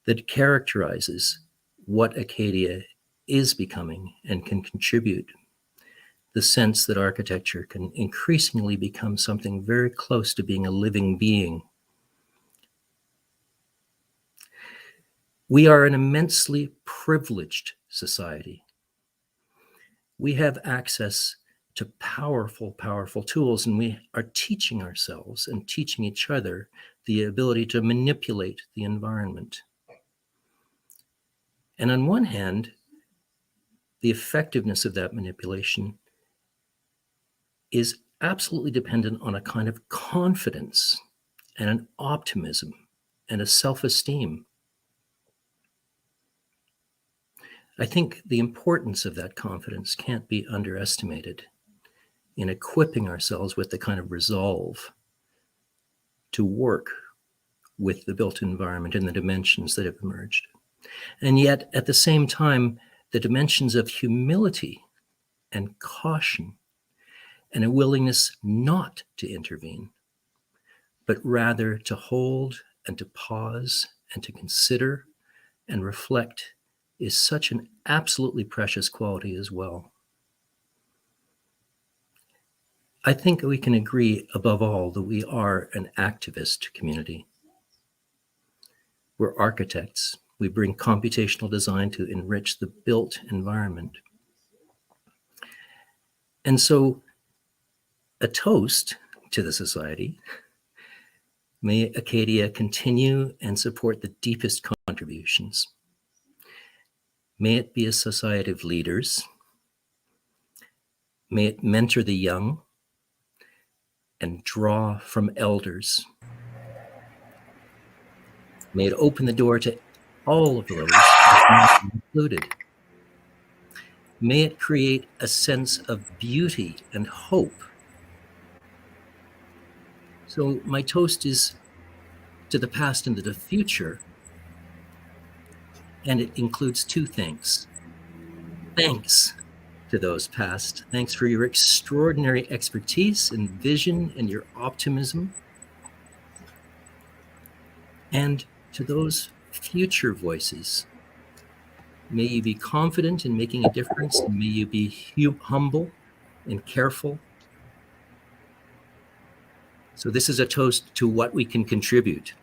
that characterizes what Acadia is becoming and can contribute. The sense that architecture can increasingly become something very close to being a living being. We are an immensely privileged society. We have access to powerful, powerful tools, and we are teaching ourselves and teaching each other the ability to manipulate the environment. And on one hand, the effectiveness of that manipulation is absolutely dependent on a kind of confidence and an optimism and a self-esteem. I think the importance of that confidence can't be underestimated in equipping ourselves with the kind of resolve to work with the built environment and the dimensions that have emerged. And yet, at the same time, the dimensions of humility and caution and a willingness not to intervene, but rather to hold and to pause and to consider and reflect is such an absolutely precious quality as well. I think we can agree above all that we are an activist community. We're architects. We bring computational design to enrich the built environment. And so a toast to the society. May Acadia continue and support the deepest contributions. May it be a society of leaders. May it mentor the young and draw from elders. May it open the door to all of those, included. May it create a sense of beauty and hope. So my toast is to the past and to the future, and it includes two things. Thanks to those past. Thanks for your extraordinary expertise and vision and your optimism. And to those future voices, may you be confident in making a difference, and may you be humble and careful. So this is a toast to what we can contribute.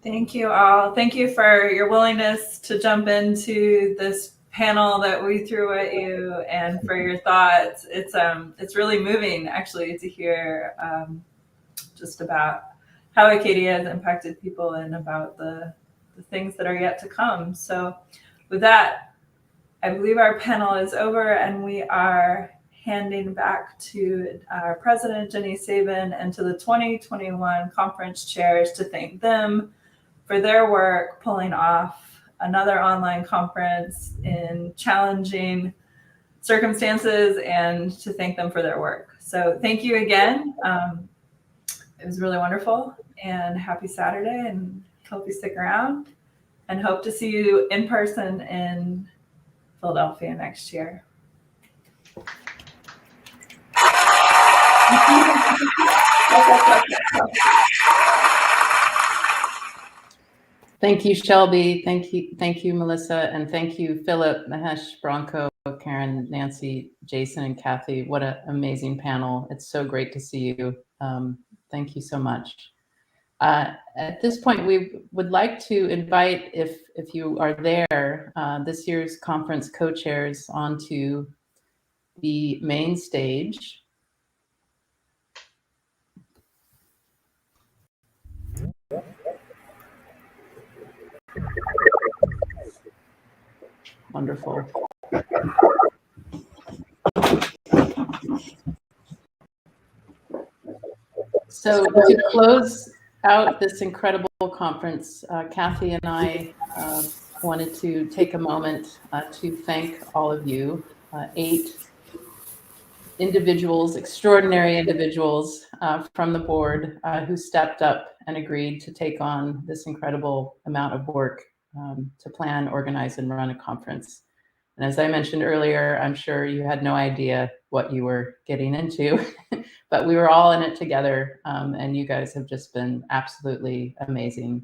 Thank you all. Thank you for your willingness to jump into this panel that we threw at you, and for your thoughts. It's really moving actually to hear just about how Acadia has impacted people and about the things that are yet to come. So with that, I believe our panel is over, and we are handing back to our president, Jenny Sabin, and to the 2021 conference chairs to thank them for their work pulling off another online conference in challenging circumstances, and to thank them for their work. So thank you again. It was really wonderful, and happy Saturday, and hope you stick around, and hope to see you in person in Philadelphia next year. Thank you, Shelby. Thank you, Melissa, and thank you, Philip, Mahesh, Bronco, Karen, Nancy, Jason, and Kathy. What an amazing panel. It's so great to see you. Thank you so much. At this point, we would like to invite, if you are there, this year's conference co-chairs onto the main stage. Wonderful. So to close out this incredible conference, Kathy and I wanted to take a moment to thank all of you, 8 individuals, extraordinary individuals from the board who stepped up and agreed to take on this incredible amount of work to plan, organize, and run a conference. And as I mentioned earlier, I'm sure you had no idea what you were getting into, but we were all in it together, and you guys have just been absolutely amazing.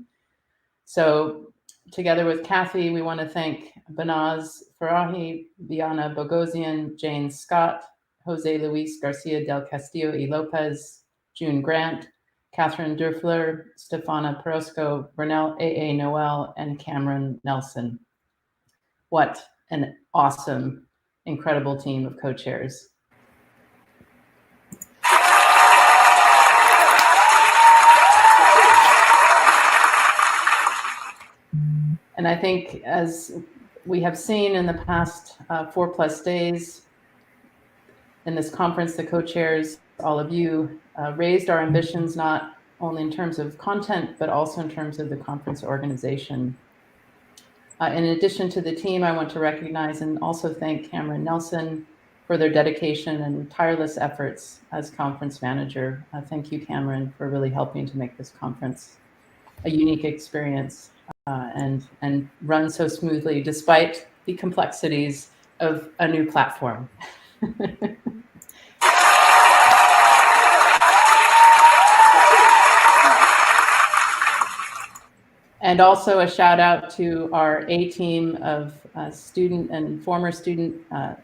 So together with Kathy, we want to thank Banaz Farahi, Viana Bogosian, Jane Scott, Jose Luis Garcia del Castillo y Lopez, June Grant, Catherine Durfler, Stefana Perosco, Bernal A.A. Noel, and Cameron Nelson. What an awesome, incredible team of co-chairs. And I think, as we have seen in the past 4+ days in this conference, the co-chairs, all of you, raised our ambitions not only in terms of content, but also in terms of the conference organization. In addition to the team, I want to recognize and also thank Cameron Nelson for their dedication and tireless efforts as conference manager. Thank you, Cameron, for really helping to make this conference a unique experience. and run so smoothly despite the complexities of a new platform. And also a shout out to our A team of student and former student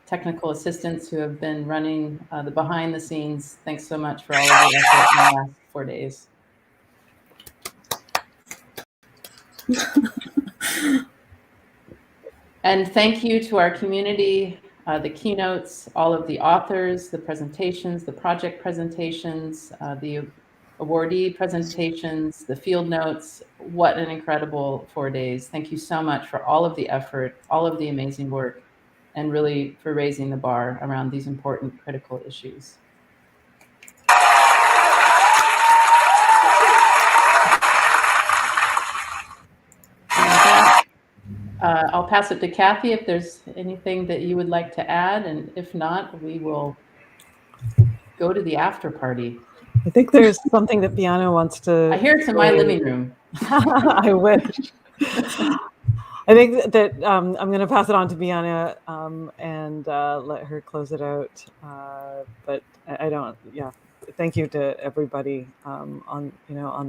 technical assistants who have been running the behind the scenes. Thanks so much for all of your effort in the last 4 days. And thank you to our community, the keynotes, all of the authors, the presentations, the project presentations, the awardee presentations, the field notes. What an incredible 4 days. Thank you so much for all of the effort, all of the amazing work, and really for raising the bar around these important critical issues. I'll pass it to Kathy if there's anything that you would like to add, and if not, we will go to the after party. I think there's something that Biana wants to. I hear it's in my living room. I wish. I think that I'm going to pass it on to Biana and let her close it out. But I don't. Yeah. Thank you to everybody on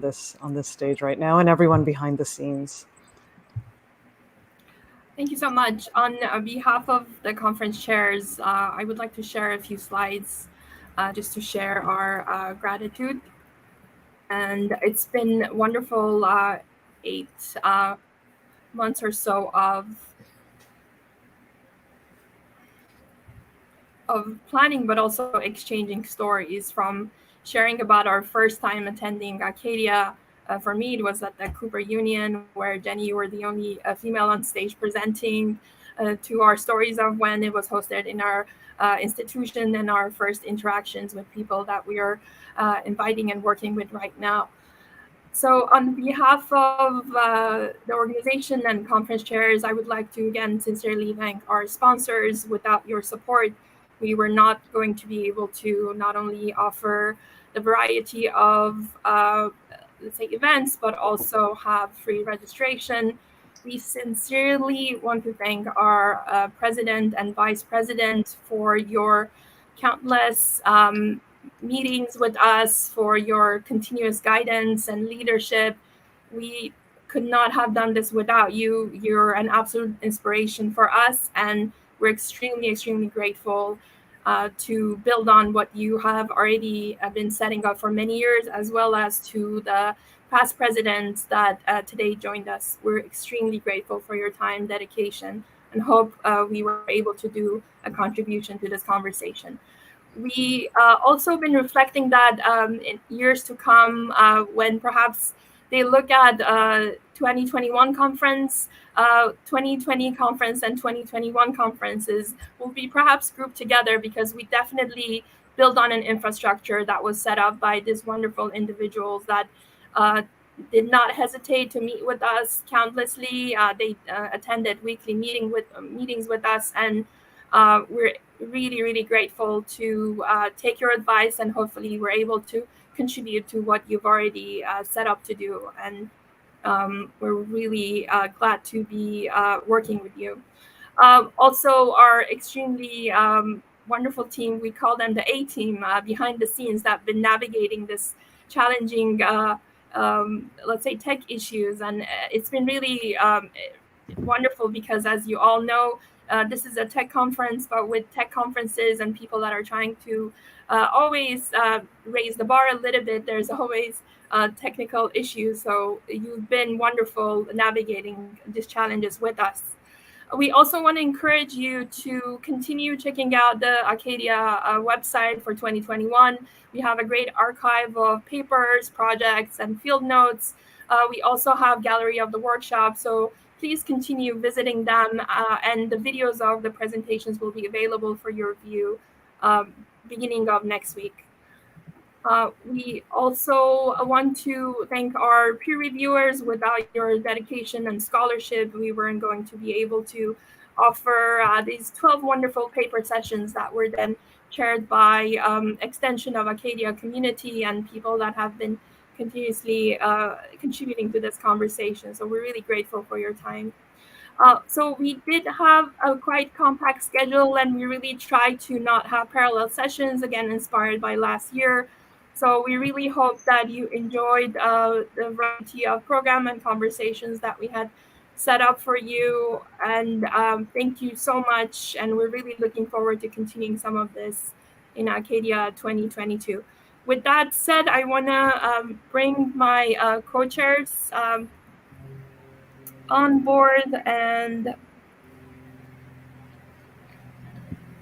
this stage right now and everyone behind the scenes. Thank you so much. On behalf of the conference chairs, I would like to share a few slides just to share our gratitude. And it's been wonderful 8 months or so of planning, but also exchanging stories, from sharing about our first time attending Acadia. For me, it was at the Cooper Union, where Jenny, you were the only female on stage presenting, to our stories of when it was hosted in our institution and our first interactions with people that we are inviting and working with right now. So on behalf of the organization and conference chairs, I would like to again sincerely thank our sponsors. Without your support, we were not going to be able to not only offer the variety of let's say events, but also have free registration. We sincerely want to thank our president and vice president for your countless meetings with us, for your continuous guidance and leadership. We could not have done this without you. You're an absolute inspiration for us, and we're extremely, extremely grateful to build on what you have already been setting up for many years, as well as to the past presidents that today joined us. We're extremely grateful for your time, dedication, and hope we were able to do a contribution to this conversation. We also been reflecting that in years to come, when perhaps they look at 2021 conference, 2020 conference, and 2021 conferences will be perhaps grouped together, because we definitely build on an infrastructure that was set up by these wonderful individuals that did not hesitate to meet with us countlessly. They attended weekly meetings with us, and we're really, really grateful to take your advice, and hopefully we're able to contribute to what you've already set up to do. And we're really glad to be working with you. Also, our extremely wonderful team, we call them the A team, behind the scenes, that have been navigating this challenging, let's say, tech issues. And it's been really wonderful, because as you all know, this is a tech conference, but with tech conferences and people that are trying to always raise the bar a little bit, there's always technical issues. So you've been wonderful navigating these challenges with us. We also want to encourage you to continue checking out the Acadia website for 2021. We have a great archive of papers, projects, and field notes. We also have gallery of the workshop, so please continue visiting them, and the videos of the presentations will be available for your view beginning of next week. We also want to thank our peer reviewers. Without your dedication and scholarship, we weren't going to be able to offer these 12 wonderful paper sessions that were then chaired by extension of Acadia community and people that have been continuously contributing to this conversation. So we're really grateful for your time. So we did have a quite compact schedule, and we really tried to not have parallel sessions, again, inspired by last year. So we really hope that you enjoyed the variety of program and conversations that we had set up for you. And thank you so much. And we're really looking forward to continuing some of this in Acadia 2022. With that said, I want to bring my co-chairs on board, and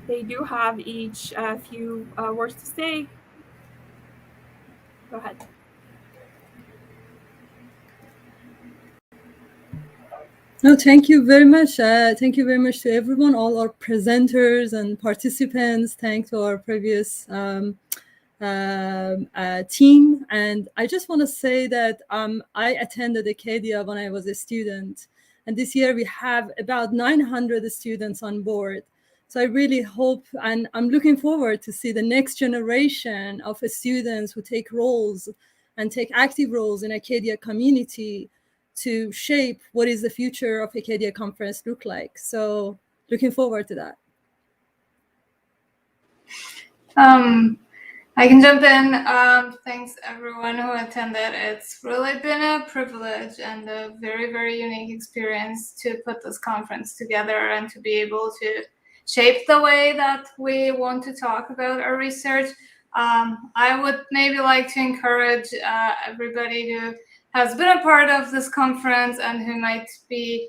they do have each a few words to say. Go ahead. No, thank you very much. Thank you very much to everyone, all our presenters and participants. Thanks to our previous team. And I just want to say that I attended Acadia when I was a student. And this year we have about 900 students on board. So I really hope, and I'm looking forward to see the next generation of students who take roles and take active roles in Acadia community to shape what is the future of Acadia Conference look like. So looking forward to that. I can jump in. Thanks everyone who attended. It's really been a privilege and a very, very unique experience to put this conference together and to be able to shape the way that we want to talk about our research. I would maybe like to encourage everybody who has been a part of this conference and who might be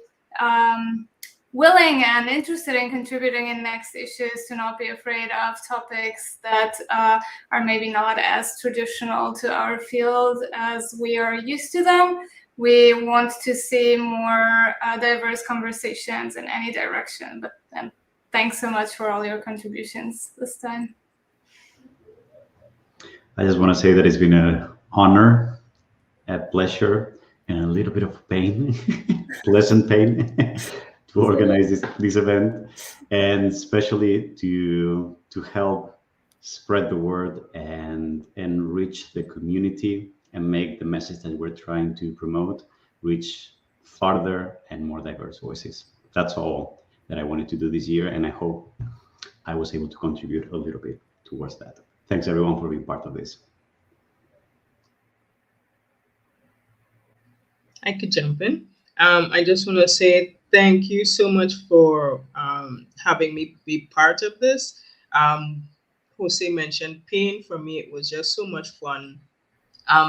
willing and interested in contributing in next issues to not be afraid of topics that are maybe not as traditional to our field as we are used to them. We want to see more diverse conversations in any direction. But thanks so much for all your contributions this time. I just want to say that it's been an honor, a pleasure, and a little bit of pain, pleasant pain, to organize this event, and especially to help spread the word and enrich the community and make the message that we're trying to promote reach farther and more diverse voices. That's all that I wanted to do this year, and I hope I was able to contribute a little bit towards that. Thanks everyone for being part of this. I could jump in. I just want to say thank you so much for having me be part of this. Jose mentioned pain. For me, it was just so much fun.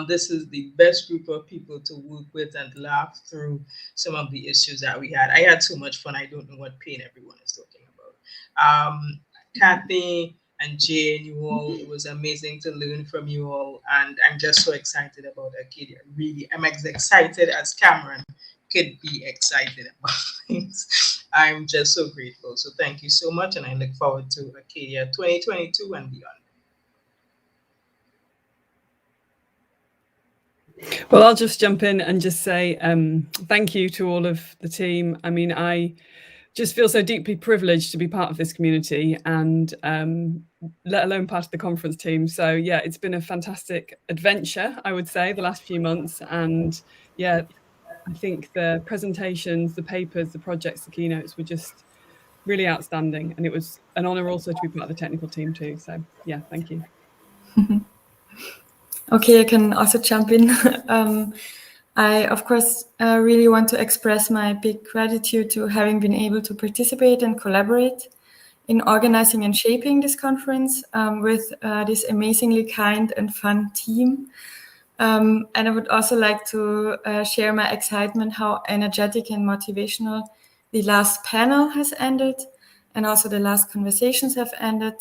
This is the best group of people to work with and laugh through some of the issues that we had. I had so much fun. I don't know what pain everyone is talking about. Kathy and Jane, you all, it was amazing to learn from you all. And I'm just so excited about Acadia. Really, I'm as excited as Cameron could be excited about things. I'm just so grateful. So thank you so much. And I look forward to Acadia 2022 and beyond. Well, I'll just jump in and just say thank you to all of the team. I mean, I just feel so deeply privileged to be part of this community and let alone part of the conference team. So yeah, it's been a fantastic adventure, I would say, the last few months. And yeah, I think the presentations, the papers, the projects, the keynotes were just really outstanding. And it was an honor also to be part of the technical team too. So yeah, thank you. Okay, I can also jump in. I, of course, really want to express my big gratitude to having been able to participate and collaborate in organizing and shaping this conference with this amazingly kind and fun team. And I would also like to share my excitement how energetic and motivational the last panel has ended and also the last conversations have ended.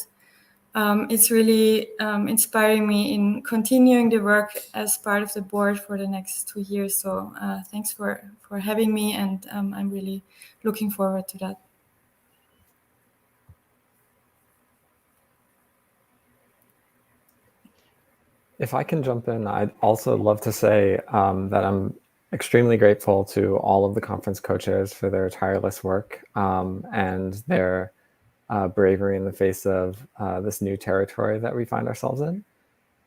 It's really inspiring me in continuing the work as part of the board for the next 2 years. So thanks for having me, and I'm really looking forward to that. If I can jump in, I'd also love to say that I'm extremely grateful to all of the conference co-chairs for their tireless work and their bravery in the face of this new territory that we find ourselves in.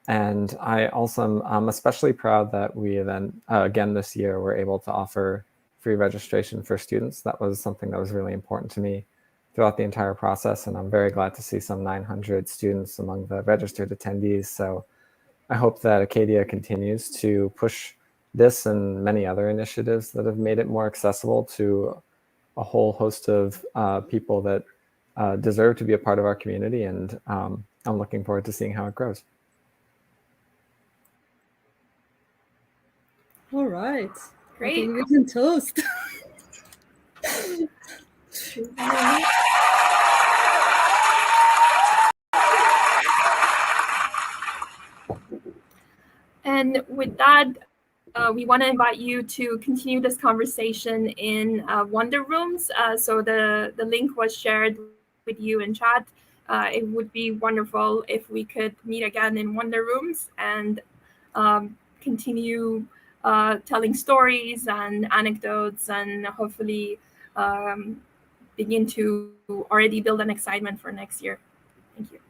And I also am especially proud that we then, again this year, were able to offer free registration for students. That was something that was really important to me throughout the entire process. And I'm very glad to see some 900 students among the registered attendees. So I hope that Acadia continues to push this and many other initiatives that have made it more accessible to a whole host of people that deserve to be a part of our community. And I'm looking forward to seeing how it grows. All right. Great. I think we can toast. And with that, we want to invite you to continue this conversation in Wonder Rooms. So the link was shared with you in chat. It would be wonderful if we could meet again in Wonder Rooms and continue telling stories and anecdotes, and hopefully begin to already build an excitement for next year. Thank you.